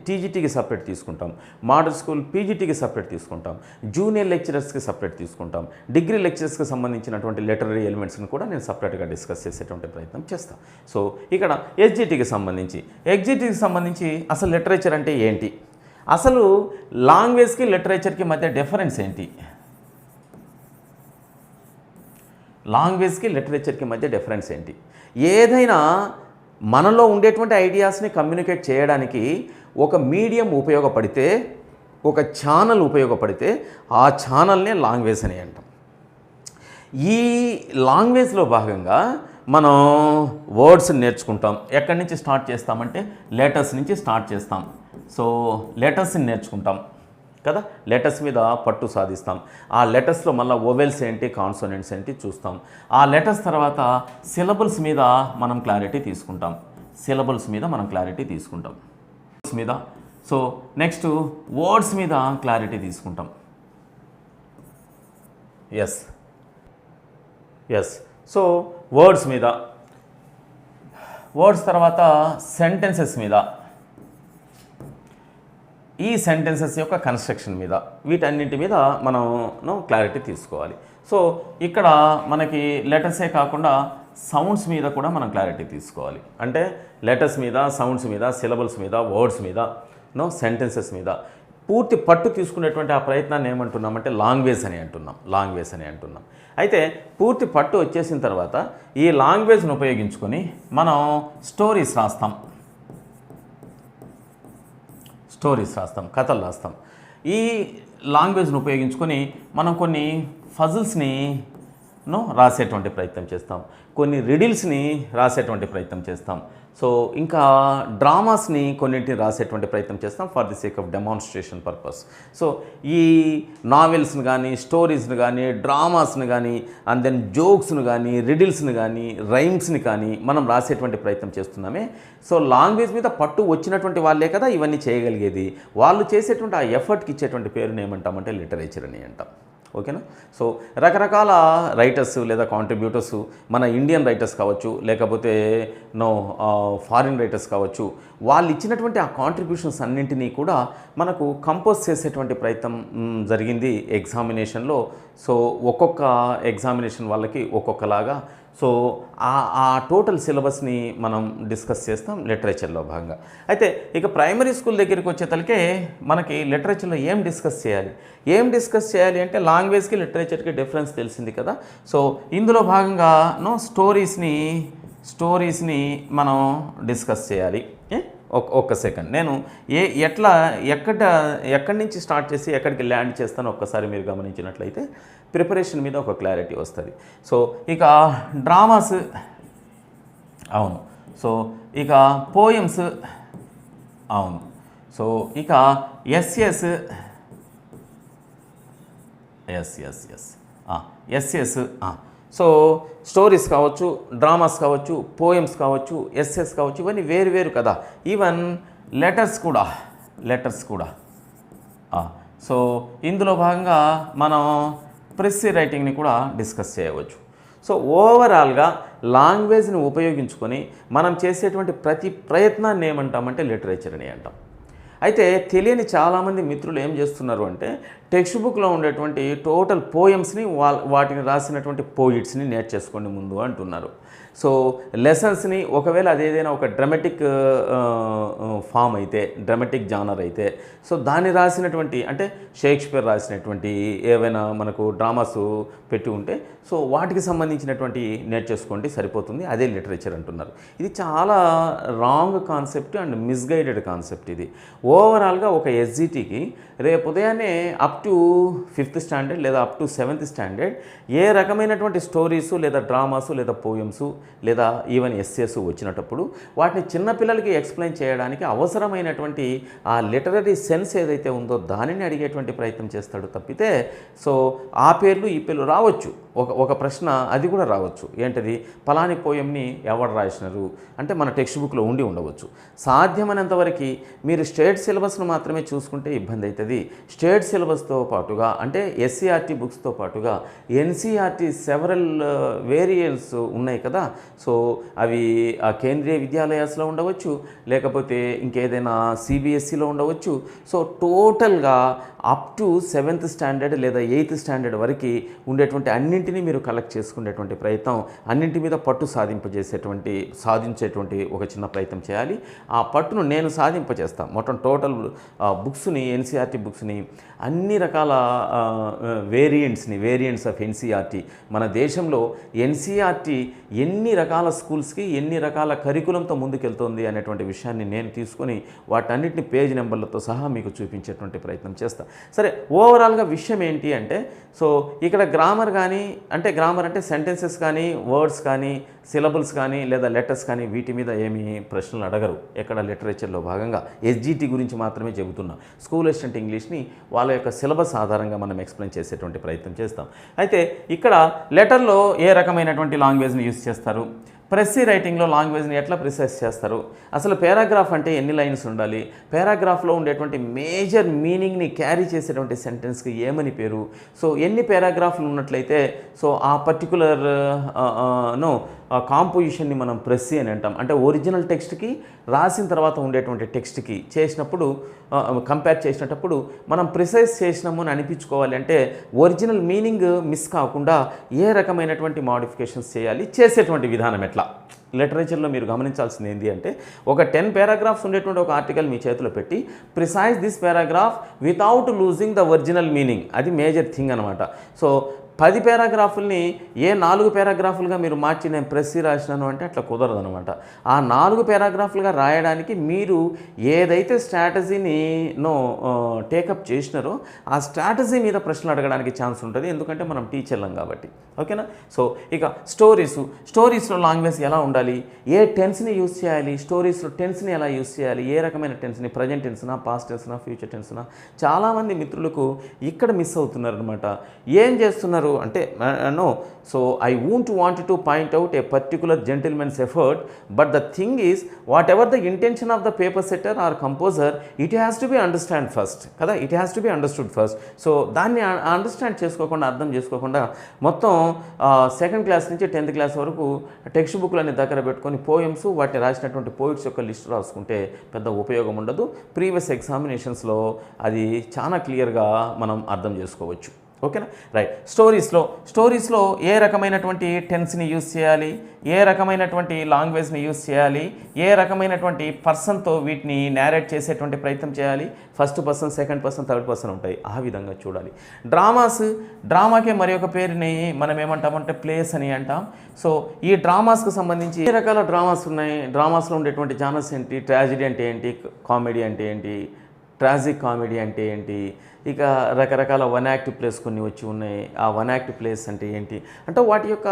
టీజీటీకి సపరేట్ తీసుకుంటాం, మోడల్ స్కూల్ పీజీటీకి సపరేట్ తీసుకుంటాం, జూనియర్ లెక్చరర్స్కి సపరేట్ తీసుకుంటాం, డిగ్రీ లెక్చరర్స్కి సంబంధించినటువంటి లిటరరీ ఎలిమెంట్స్ని కూడా నేను సపరేట్గా డిస్కస్ చేసేటువంటి ప్రయత్నం చేస్తాను. సో ఇక్కడ ఎగ్జిటీకి సంబంధించి అసలు లిటరేచర్ అంటే ఏంటి, అసలు లాంగ్వేజ్కి లిటరేచర్కి మధ్య డిఫరెన్స్ ఏంటి, ఏదైనా మనలో ఉండేటువంటి ఐడియాస్ని కమ్యూనికేట్ చేయడానికి ఒక మీడియం ఉపయోగపడితే, ఒక ఛానల్ ఉపయోగపడితే ఆ ఛానల్నే లాంగ్వేజ్ అని అంటాం. ఈ లాంగ్వేజ్లో భాగంగా మనం వర్డ్స్ నేర్చుకుంటాం. ఎక్కడి నుంచి స్టార్ట్ చేస్తామంటే లెటర్స్ నుంచి స్టార్ట్ చేస్తాం. సో లెటర్స్ని నేర్చుకుంటాం కదా, లెటర్స్ మీద పట్టు సాధిస్తాం. ఆ లెటర్స్లో మళ్ళీ వొవెల్స్ ఏంటి, కాన్సోనెంట్స్ ఏంటి చూస్తాం. ఆ లెటర్స్ తర్వాత సిలబుల్స్ మీద మనం క్లారిటీ తీసుకుంటాం. సో నెక్స్ట్ వర్డ్స్ మీద క్లారిటీ తీసుకుంటాం. ఎస్ సో వర్డ్స్ తర్వాత సెంటెన్సెస్ మీద, ఈ సెంటెన్సెస్ యొక్క కన్స్ట్రక్షన్ మీద, వీటన్నింటి మీద మనం క్లారిటీ తీసుకోవాలి. సో ఇక్కడ మనకి లెటర్సే కాకుండా సౌండ్స్ మీద కూడా మనం క్లారిటీ తీసుకోవాలి. అంటే లెటర్స్ మీద, సౌండ్స్ మీద, సిలబుల్స్ మీద, వర్డ్స్ మీద, సెంటెన్సెస్ మీద పూర్తి పట్టు తీసుకునేటువంటి ఆ ప్రయత్నాన్ని ఏమంటున్నామంటే లాంగ్వేజ్ అని అంటున్నాం. అయితే పూర్తి పట్టు వచ్చేసిన తర్వాత ఈ లాంగ్వేజ్ను ఉపయోగించుకొని మనం స్టోరీస్ రాస్తాం, కథలు రాస్తాం. ఈ లాంగ్వేజ్ను ఉపయోగించుకొని మనం కొన్ని ఫజిల్స్ని రాసేటువంటి ప్రయత్నం చేస్తాం, కొన్ని రిడిల్స్ని రాసేటువంటి ప్రయత్నం చేస్తాం. సో ఇంకా డ్రామాస్ని కొన్నింటిని రాసేటువంటి ప్రయత్నం చేస్తాం for the sake of demonstration purpose. So ఈ నావెల్స్ని కానీ, స్టోరీస్ని కానీ, డ్రామాస్ని కానీ, అండ్ దెన్ జోక్స్ని కానీ, రిడిల్స్ని కానీ, రైమ్స్ని కానీ మనం రాసేటువంటి ప్రయత్నం చేస్తున్నామే. సో లాంగ్వేజ్ మీద పట్టు వచ్చినటువంటి వాళ్ళే కదా ఇవన్నీ చేయగలిగేది. వాళ్ళు చేసేటువంటి ఆ ఎఫర్ట్కి ఇచ్చేటువంటి పేరుని ఏమంటామంటే లిటరేచర్ అని అంటాం. ఓకేనా. సో రకరకాల రైటర్స్ లేదా కాంట్రిబ్యూటర్స్, మన ఇండియన్ రైటర్స్ కావచ్చు, లేకపోతే ఫారిన్ రైటర్స్ కావచ్చు, వాళ్ళు ఇచ్చినటువంటి ఆ కాంట్రిబ్యూషన్స్ అన్నింటినీ కూడా మనకు కంపోజ్ చేసేటువంటి ప్రయత్నం జరిగింది ఎగ్జామినేషన్లో. సో ఒక్కొక్క ఎగ్జామినేషన్ వాళ్ళకి ఒక్కొక్కలాగా. సో ఆ టోటల్ సిలబస్ని మనం డిస్కస్ చేస్తాం లిటరేచర్లో భాగంగా. అయితే ఇక ప్రైమరీ స్కూల్ దగ్గరికి వచ్చేతలకే మనకి లిటరేచర్లో ఏం డిస్కస్ చేయాలి అంటే లాంగ్వేజ్కి లిటరేచర్కి డిఫరెన్స్ తెలిసింది కదా. సో ఇందులో భాగంగా స్టోరీస్ని మనం డిస్కస్ చేయాలి. ఒక్క సెకండ్, నేను ఎక్కడి నుంచి స్టార్ట్ చేసి ఎక్కడికి ల్యాండ్ చేస్తానో ఒక్కసారి మీరు గమనించినట్లయితే ప్రిపరేషన్ మీద ఒక క్లారిటీ వస్తుంది. సో ఇక డ్రామాస్, అవును. సో ఇక పోయమ్స్, అవును. సో ఇక ఎస్ఎస్, సో స్టోరీస్ కావచ్చు, డ్రామాస్ కావచ్చు, పోయమ్స్ కావచ్చు, ఎస్ఎస్ కావచ్చు, ఇవన్నీ వేరు కదా. ఈవెన్ లెటర్స్ కూడా. సో ఇందులో భాగంగా మనం ప్రెస్సీ రైటింగ్ని కూడా డిస్కస్ చేయవచ్చు. సో ఓవరాల్గా లాంగ్వేజ్ని ఉపయోగించుకొని మనం చేసేటువంటి ప్రతి ప్రయత్నాన్ని ఏమంటామంటే లిటరేచర్ అని అంటాం. అయితే తెలియని చాలామంది మిత్రులు ఏం చేస్తున్నారు అంటే టెక్స్ట్ బుక్లో ఉండేటువంటి టోటల్ పోయమ్స్ని వాటిని రాసినటువంటి పోయిట్స్ని నేర్చేసుకోండి ముందు అంటున్నారు. సో లెసన్స్ని ఒకవేళ అదేదైనా ఒక డ్రామాటిక్ ఫామ్ అయితే, డ్రామాటిక్ జానర్ అయితే, సో దాన్ని రాసినటువంటి అంటే షేక్స్పియర్ రాసినటువంటి ఏవైనా మనకు డ్రామాస్ పెట్టి ఉంటే సో వాటికి సంబంధించినటువంటి నేర్చేసుకోండి సరిపోతుంది, అదే లిటరేచర్ అంటున్నారు. ఇది చాలా wrong concept and misguided concept. ఇది ఓవరాల్గా ఒక ఎస్జిటికి రేపు ఉదయాన్నే అప్ టు 5th స్టాండర్డ్ లేదా అప్ టు 7th స్టాండర్డ్ ఏ రకమైనటువంటి స్టోరీసు లేదా డ్రామాసు లేదా పోయమ్సు లేదా ఈవెన్ ఎస్సేస్ వచ్చినప్పుడు వాటిని చిన్నపిల్లలకి ఎక్స్ప్లెయిన్ చేయడానికి అవసరమైనటువంటి ఆ లిటరరీ సెన్స్ ఏదైతే ఉందో దానిని అడిగేటువంటి ప్రయత్నం చేస్తాడు తప్పితే సో ఆ పేర్లు ఈ పేర్లు రావచ్చు, ఒక ప్రశ్న అది కూడా రావచ్చు. ఏంటది? పలాని పోయంని ఎవరు రాసినారు అంటే మన టెక్స్ట్ బుక్లో ఉండి ఉండవచ్చు. సాధ్యమైనంత వరకు మీరు స్టేట్ సిలబస్ను మాత్రమే చూసుకుంటే ఇబ్బంది అవుతుంది. స్టేట్ సిలబస్తో పాటుగా అంటే ఎస్సీఆర్టీ బుక్స్తో పాటుగా ఎన్సీఆర్టీ సెవరల్ వేరియన్స్ ఉన్నాయి కదా. సో అవి కేంద్రీయ విద్యాలయాస్లో ఉండవచ్చు, లేకపోతే ఇంకేదైనా సిబిఎస్ఈలో ఉండవచ్చు. సో టోటల్గా అప్ టు 7th స్టాండర్డ్ లేదా 8th స్టాండర్డ్ వరకు ఉండేటువంటి అన్నింటినీ మీరు కలెక్ట్ చేసుకునేటువంటి ప్రయత్నం, అన్నింటి మీద పట్టు సాధించేటువంటి ఒక చిన్న ప్రయత్నం చేయాలి. ఆ పట్టును నేను సాధింపజేస్తాను. మొత్తం టోటల్ బుక్స్ని, ఎన్సీఆర్టీ బుక్స్ని, అన్ని రకాల వేరియంట్స్ ఆఫ్ ఎన్సీఆర్టీ, మన దేశంలో ఎన్సీఆర్టీ ఎన్ని రకాల స్కూల్స్కి ఎన్ని రకాల కరికులంతో ముందుకెళ్తుంది అనేటువంటి విషయాన్ని నేను తీసుకొని వాటన్నిటిని పేజ్ నెంబర్లతో సహా మీకు చూపించేటువంటి ప్రయత్నం చేస్తాను. సరే, ఓవరాల్గా విషయం ఏంటి అంటే, సో ఇక్కడ గ్రామర్ అంటే సెంటెన్సెస్ కానీ, వర్డ్స్ కానీ, సిలబుల్స్ కానీ, లేదా లెటర్స్ కానీ వీటి మీద ఏమీ ప్రశ్నలు అడగరు. ఎక్కడ లిటరేచర్లో భాగంగా ఎస్జిటి గురించి మాత్రమే చెబుతున్నా. స్కూల్ అసిస్టెంట్ ఇంగ్లీష్ని వాళ్ళ యొక్క సిలబస్ ఆధారంగా మనం ఎక్స్ప్లెయిన్ చేసేటువంటి ప్రయత్నం చేస్తాం. అయితే ఇక్కడ లెటర్లో ఏ రకమైనటువంటి లాంగ్వేజ్ని యూజ్ చేస్తారు, ప్రెస్సీ రైటింగ్లో లాంగ్వేజ్ని ఎట్లా ప్రిసైజ్ చేస్తారు, అసలు పారాగ్రాఫ్ అంటే ఎన్ని లైన్స్ ఉండాలి, పారాగ్రాఫ్లో ఉండేటువంటి మేజర్ మీనింగ్ని క్యారీ చేసేటువంటి సెంటెన్స్కి ఏమని పేరు, సో ఎన్ని పారాగ్రాఫ్లు ఉన్నట్లయితే సో ఆ పర్టికులర్ కాంపోజిషన్ని మనం ప్రెస్సీ అని అంటాం. అంటే ఒరిజినల్ టెక్స్ట్కి రాసిన తర్వాత ఉండేటువంటి టెక్స్ట్కి చేసినప్పుడు కంపేర్ చేసినప్పుడు మనం ప్రిసైజ్ చేసినాము అని అనిపించుకోవాలి అంటే ఒరిజినల్ మీనింగ్ మిస్ కాకుండా ఏ రకమైనటువంటి మోడిఫికేషన్స్ చేసేటువంటి విధానం ఎట్లా. లిటరేచర్లో మీరు గమనించాల్సింది ఏంటి అంటే, ఒక 10 పారాగ్రాఫ్స్ ఉండేటువంటి ఒక ఆర్టికల్ మీ చేతిలో పెట్టి precise this paragraph without losing the original meaning, అది మేజర్ థింగ్ అనమాట. సో 10 పారాగ్రాఫుల్ని ఏ 4 పారాగ్రాఫులుగా మీరు మార్చి నేను ప్రెస్సీ రాసినాను అంటే అట్లా కుదరదు అనమాట. ఆ 4 పారాగ్రాఫులుగా రాయడానికి మీరు ఏదైతే స్ట్రాటజీని టేకప్ చేసినారో ఆ స్ట్రాటజీ మీద ప్రశ్నలు అడగడానికి ఛాన్స్ ఉంటుంది, ఎందుకంటే మనం టీచర్లం కాబట్టి. ఓకేనా? సో ఇక స్టోరీస్లో లాంగ్వేజ్ ఎలా ఉండాలి, ఏ టెన్స్ని యూజ్ చేయాలి, స్టోరీస్లో టెన్స్ని ఎలా యూజ్ చేయాలి, ఏ రకమైన టెన్స్ని, ప్రజెంట్ టెన్స్నా, పాస్ట్ టెన్స్నా, ఫ్యూచర్ టెన్స్నా, చాలామంది మిత్రులకు ఇక్కడ మిస్ అవుతున్నారు అనమాట. ఏం చేస్తున్నారు అంటే so I won't want to point out a particular gentleman's effort, but the thing is whatever the intention of the paper setter or composer, it has to be understand first కదా, it has to be understood first. So దాన్ని understand చేసుకోకుండా, అర్థం చేసుకోకుండా మొత్తం 2nd class నుంచి 10th class వరకు text బుక్లన్నీ దగ్గర పెట్టుకొని పోయమ్స్, వాటిని రాసినటువంటి పోయిట్స్ యొక్క లిస్ట్ రాసుకుంటే పెద్ద ఉపయోగం ఉండదు. ప్రీవియస్ ఎగ్జామినేషన్స్లో అది చాలా క్లియర్గా మనం అర్థం చేసుకోవచ్చు. ఓకేనా? రైట్. స్టోరీస్లో ఏ రకమైనటువంటి టెన్స్ని యూజ్ చేయాలి, ఏ రకమైనటువంటి లాంగ్వేజ్ని యూజ్ చేయాలి, ఏ రకమైనటువంటి పర్సన్తో వీటిని నేరేట్ చేసేటువంటి ప్రయత్నం చేయాలి, first person, second person, third person ఉంటాయి, ఆ విధంగా చూడాలి. డ్రామాకే మరి ఒక పేరుని మనం ఏమంటామంటే ప్లేస్ అని అంటాం. సో ఈ డ్రామాస్కి సంబంధించి ఏ రకాల డ్రామాస్ ఉన్నాయి, డ్రామాస్లో ఉండేటువంటి జానర్స్ ఏంటి, ట్రాజిడీ అంటే ఏంటి, కామెడీ అంటే ఏంటి, ట్రాజిక్ కామెడీ అంటే ఏంటి, ఇక రకరకాల 1 యాక్ట్ ప్లేస్ కొన్ని వచ్చి ఉన్నాయి. ఆ 1 యాక్ట్ ప్లేస్ అంటే ఏంటి అంటే వాటి యొక్క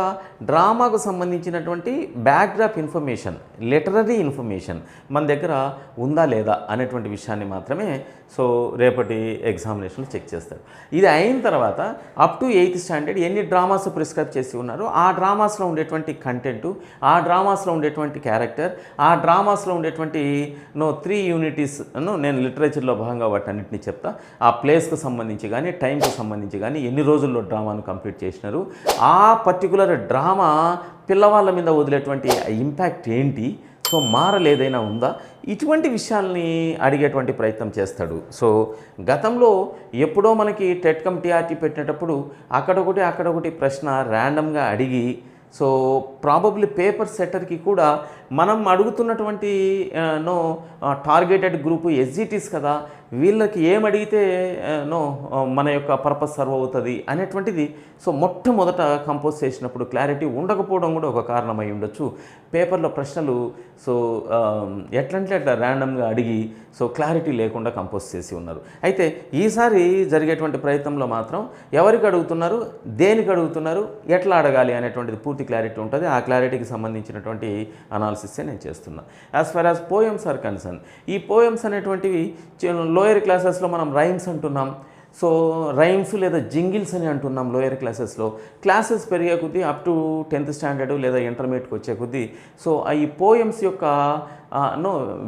డ్రామాకు సంబంధించినటువంటి బ్యాక్డ్రాప్ ఇన్ఫర్మేషన్, లిటరరీ ఇన్ఫర్మేషన్ మన దగ్గర ఉందా లేదా అనేటువంటి విషయాన్ని మాత్రమే సో రేపటి ఎగ్జామినేషన్లో చెక్ చేస్తారు. ఇది అయిన తర్వాత అప్ టు 8th స్టాండర్డ్ ఎన్ని డ్రామాస్ ప్రిస్క్రైబ్ చేసి ఉన్నారో ఆ డ్రామాస్లో ఉండేటువంటి కంటెంటు, ఆ డ్రామాస్లో ఉండేటువంటి క్యారెక్టర్, ఆ డ్రామాస్లో ఉండేటువంటి 3 యూనిటీస్ నేను లిటరేచర్లో భాగంగా వాటన్నిటిని చెప్తా. ఆ ప్లేస్కి సంబంధించి కానీ, టైంకి సంబంధించి కానీ, ఎన్ని రోజుల్లో డ్రామాను కంప్లీట్ చేసినారు, ఆ పర్టికులర్ డ్రామా పిల్లవాళ్ళ మీద వదిలేటువంటి ఇంపాక్ట్ ఏంటి, సో మారలేదైనా ఉందా, ఇటువంటి విషయాల్ని అడిగేటువంటి ప్రయత్నం చేస్తాడు. సో గతంలో ఎప్పుడో మనకి టెట్ కమ్ టీఆర్టీ పెట్టినప్పుడు అక్కడొకటి ప్రశ్న ర్యాండమ్గా అడిగి సో ప్రాబబ్లీ పేపర్ సెట్టర్కి కూడా మనం అడుగుతున్నటువంటి టార్గెటెడ్ గ్రూపు ఎస్జిటీస్ కదా, వీళ్ళకి ఏమడిగితే మన యొక్క పర్పస్ సర్వ్ అవుతుంది అనేటువంటిది సో మొట్టమొదట కంపోజ్ చేసినప్పుడు క్లారిటీ ఉండకపోవడం కూడా ఒక కారణమై ఉండొచ్చు. పేపర్లో ప్రశ్నలు సో ఎట్లంటే అట్లా ర్యాండమ్గా అడిగి సో క్లారిటీ లేకుండా కంపోజ్ చేసి ఉన్నారు. అయితే ఈసారి జరిగేటువంటి ప్రయత్నంలో మాత్రం ఎవరికి అడుగుతున్నారు, దేనికి అడుగుతున్నారు, ఎట్లా అడగాలి అనేటువంటిది పూర్తి క్లారిటీ ఉంటుంది. ఆ క్లారిటీకి సంబంధించినటువంటి అనాలిసిస్సే నేను చేస్తున్నా. As far as poems are concern, ఈ పోయమ్స్ అనేటువంటివి లోయర్ క్లాసెస్లో మనం రైమ్స్ అంటున్నాం. సో రైమ్స్ లేదా జింగిల్స్ అని అంటున్నాం లోయర్ క్లాసెస్లో. క్లాసెస్ పెరిగే కొద్దీ అప్ టు 10th స్టాండర్డ్ లేదా ఇంటర్మీడియట్కి వచ్చే కొద్దీ సో ఈ పోయమ్స్ యొక్క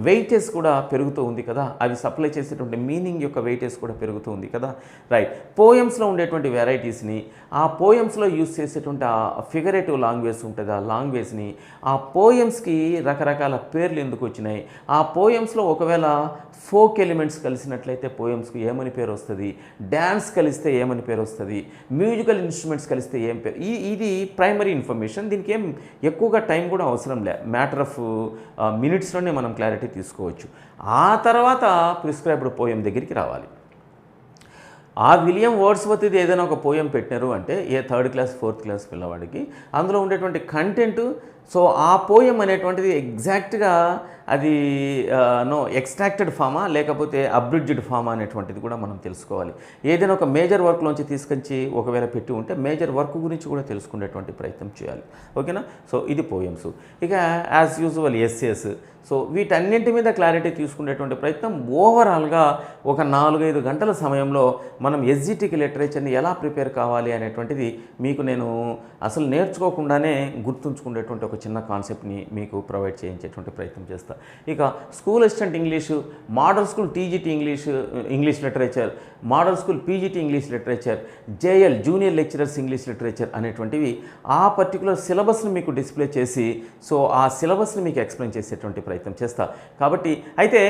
వెయిటేజ్ కూడా పెరుగుతూ ఉంది కదా, అవి సప్లై చేసేటువంటి మీనింగ్ యొక్క వెయిటేజ్ కూడా పెరుగుతూ ఉంది కదా. రైట్, పోయమ్స్లో ఉండేటువంటి వెరైటీస్ని, ఆ పోయమ్స్లో యూజ్ చేసేటువంటి ఆ ఫిగరేటివ్ లాంగ్వేజ్ ఉంటుంది, ఆ లాంగ్వేజ్ని, ఆ పోయమ్స్కి రకరకాల పేర్లు ఎందుకు వచ్చినాయి, ఆ పోయమ్స్లో ఒకవేళ ఫోక్ ఎలిమెంట్స్ కలిసినట్లయితే పోయమ్స్కి ఏమని పేరు వస్తుంది, డ్యాన్స్ కలిస్తే ఏమని పేరు వస్తుంది, మ్యూజికల్ ఇన్స్ట్రుమెంట్స్ కలిస్తే ఏం పేరు, ఇది ప్రైమరీ ఇన్ఫర్మేషన్. దీనికి ఏం ఎక్కువగా టైం కూడా అవసరం లే, మ్యాటర్ ఆఫ్ మినిట్స్లోనే మనం క్లారిటీ తీసుకోవచ్చు. ఆ తర్వాత ప్రిస్క్రైబ్డ్ పోయం దగ్గరికి రావాలి. ఆ విలియం వర్డ్స్వర్త్ది ఏదైనా ఒక పోయం పెట్టినారు అంటే ఏ 3rd క్లాస్ 4th క్లాస్ పిల్లవాడికి అందులో ఉండేటువంటి కంటెంట్, సో ఆ పోయం అనేటువంటిది ఎగ్జాక్ట్గా అది ఎక్స్ట్రాక్టెడ్ ఫామా లేకపోతే అబ్రిడ్జ్డ్ ఫామా అనేటువంటిది కూడా మనం తెలుసుకోవాలి. ఏదైనా ఒక మేజర్ వర్క్లోంచి తీసుకొచ్చి ఒకవేళ పెట్టి ఉంటే మేజర్ వర్క్ గురించి కూడా తెలుసుకునేటువంటి ప్రయత్నం చేయాలి. ఓకేనా? సో ఇది పోయమ్స్. ఇక యాజ్ యూజువల్ ఎస్సేస్. సో వీటన్నింటి మీద క్లారిటీ తీసుకునేటువంటి ప్రయత్నం ఓవరాల్గా ఒక 4-5 గంటల సమయంలో మనం ఎస్జిటికి లిటరేచర్ని ఎలా ప్రిపేర్ కావాలి అనేటువంటిది మీకు నేను అసలు నేర్చుకోకుండానే గుర్తుంచుకునేటువంటి ఒక చిన్న కాన్సెప్ట్ని మీకు ప్రొవైడ్ చేయించేటువంటి ప్రయత్నం చేస్తాను. ఇక school assistant English, model school TGT English literature, model school PGT English literature, JL junior lecturers English literature అనేటువంటివి ఆ పర్టికులర్ సిలబస్ని మీకు డిస్ప్లే చేసి సో ఆ సిలబస్ని మీకు ఎక్స్ప్లెయిన్ చేసేటువంటి ప్రయత్నం చేస్తా. కాబట్టి అయితే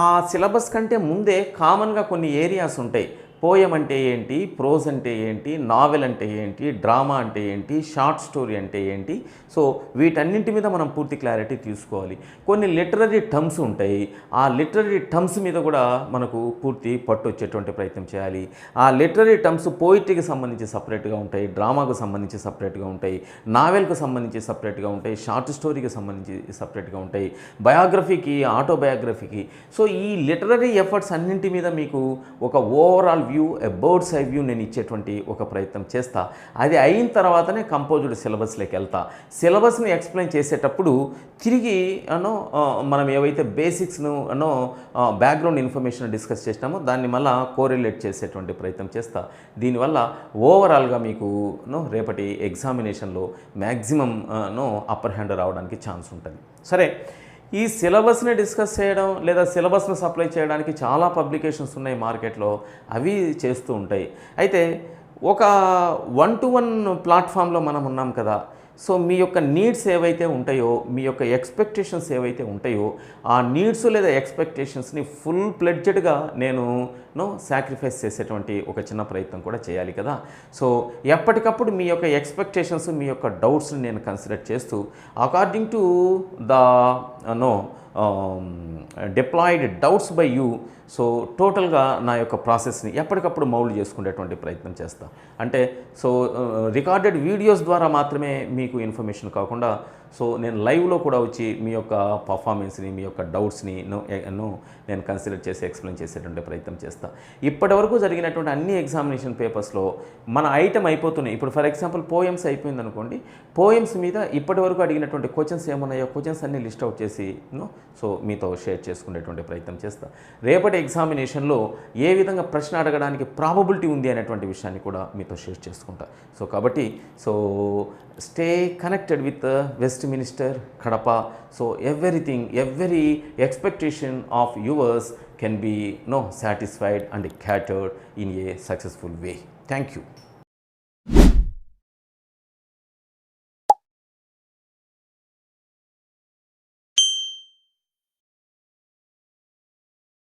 ఆ సిలబస్ కంటే ముందే కామన్గా కొన్ని ఏరియాస్ ఉంటాయి. పోయం అంటే ఏంటి, ప్రోజ్ అంటే ఏంటి, నావెల్ అంటే ఏంటి, డ్రామా అంటే ఏంటి, షార్ట్ స్టోరీ అంటే ఏంటి, సో వీటన్నింటి మీద మనం పూర్తి క్లారిటీ తీసుకోవాలి. కొన్ని లిటరరీ టర్మ్స్ ఉంటాయి, ఆ లిటరరీ టర్మ్స్ మీద కూడా మనకు పూర్తి పట్టు వచ్చేటువంటి ప్రయత్నం చేయాలి. ఆ లిటరరీ టర్మ్స్ పోయిట్రీకి సంబంధించి సపరేట్గా ఉంటాయి, డ్రామాకు సంబంధించి సపరేట్గా ఉంటాయి, నావెల్కు సంబంధించి సపరేట్గా ఉంటాయి, షార్ట్ స్టోరీకి సంబంధించి సపరేట్గా ఉంటాయి, బయోగ్రఫీకి, ఆటోబయోగ్రఫీకి. సో ఈ లిటరరీ ఎఫర్ట్స్ అన్నింటి మీద మీకు ఒక ఓవరాల్ వ్యూ, ఎ బర్డ్స్ ఐ వ్యూ నేను ఇచ్చేటువంటి ఒక ప్రయత్నం చేస్తా. అది అయిన తర్వాతనే కంపోజ్డ్ సిలబస్లోకి వెళ్తా. సిలబస్ని ఎక్స్ప్లెయిన్ చేసేటప్పుడు తిరిగి మనం ఏవైతే బేసిక్స్ను బ్యాక్గ్రౌండ్ ఇన్ఫర్మేషన్ డిస్కస్ చేసినామో దాన్ని మళ్ళీ కోరిలేట్ చేసేటువంటి ప్రయత్నం చేస్తా. దీనివల్ల ఓవరాల్గా మీకు రేపటి ఎగ్జామినేషన్లో మ్యాక్సిమం అప్పర్ హ్యాండ్ రావడానికి ఛాన్స్ ఉంటుంది. సరే, ఈ సిలబస్ని డిస్కస్ చేయడం లేదా సిలబస్ను సప్లై చేయడానికి చాలా పబ్లికేషన్స్ ఉన్నాయి మార్కెట్లో, అవి చేస్తూ ఉంటాయి. అయితే ఒక 1-to-1 ప్లాట్ఫామ్లో మనం ఉన్నాం కదా. సో మీ యొక్క నీడ్స్ ఏవైతే ఉంటాయో, మీ యొక్క ఎక్స్పెక్టేషన్స్ ఏవైతే ఉంటాయో, ఆ నీడ్స్ లేదా ఎక్స్పెక్టేషన్స్ని ఫుల్ ప్లెడ్జెడ్గా నేను సాక్రిఫైస్ చేసేటువంటి ఒక చిన్న ప్రయత్నం కూడా చేయాలి కదా. సో ఎప్పటికప్పుడు మీ యొక్క ఎక్స్పెక్టేషన్స్, మీ యొక్క డౌట్స్ని నేను కన్సిడర్ చేస్తూ according to the deployed doubts by you, so టోటల్గా నా యొక్క ప్రాసెస్ని ఎప్పటికప్పుడు మౌల్డ్ చేసుకునేటువంటి ప్రయత్నం చేస్తా. అంటే సో రికార్డెడ్ వీడియోస్ ద్వారా మాత్రమే మీకు ఇన్ఫర్మేషన్ కాకుండా సో నేను లైవ్లో కూడా వచ్చి మీ యొక్క పర్ఫార్మెన్స్ని, మీ యొక్క డౌట్స్ని నేను కన్సిడర్ చేసి ఎక్స్ప్లెయిన్ చేసేటువంటి ప్రయత్నం చేస్తా. ఇప్పటి వరకు జరిగినటువంటి అన్ని ఎగ్జామినేషన్ పేపర్స్లో మన ఐటమ్ అయిపోతున్నాయి. ఇప్పుడు ఫర్ ఎగ్జాంపుల్ పోయమ్స్ అయిపోయింది అనుకోండి, పోయమ్స్ మీద ఇప్పటి వరకు అడిగినటువంటి క్వశ్చన్స్ ఏమున్నాయో క్వశ్చన్స్ అన్నీ లిస్ట్ అవుట్ చేసి సో మీతో షేర్ చేసుకునేటువంటి ప్రయత్నం చేస్తా. రేపటి ఎగ్జామినేషన్లో ఏ విధంగా ప్రశ్న అడగడానికి ప్రాబబిలిటీ ఉంది అనేటువంటి విషయాన్ని కూడా మీతో షేర్ చేసుకుంటా. సో కాబట్టి so stay connected with Westminster Kadapa. So every expectation of yours can be satisfied and catered in a successful way. Thank you.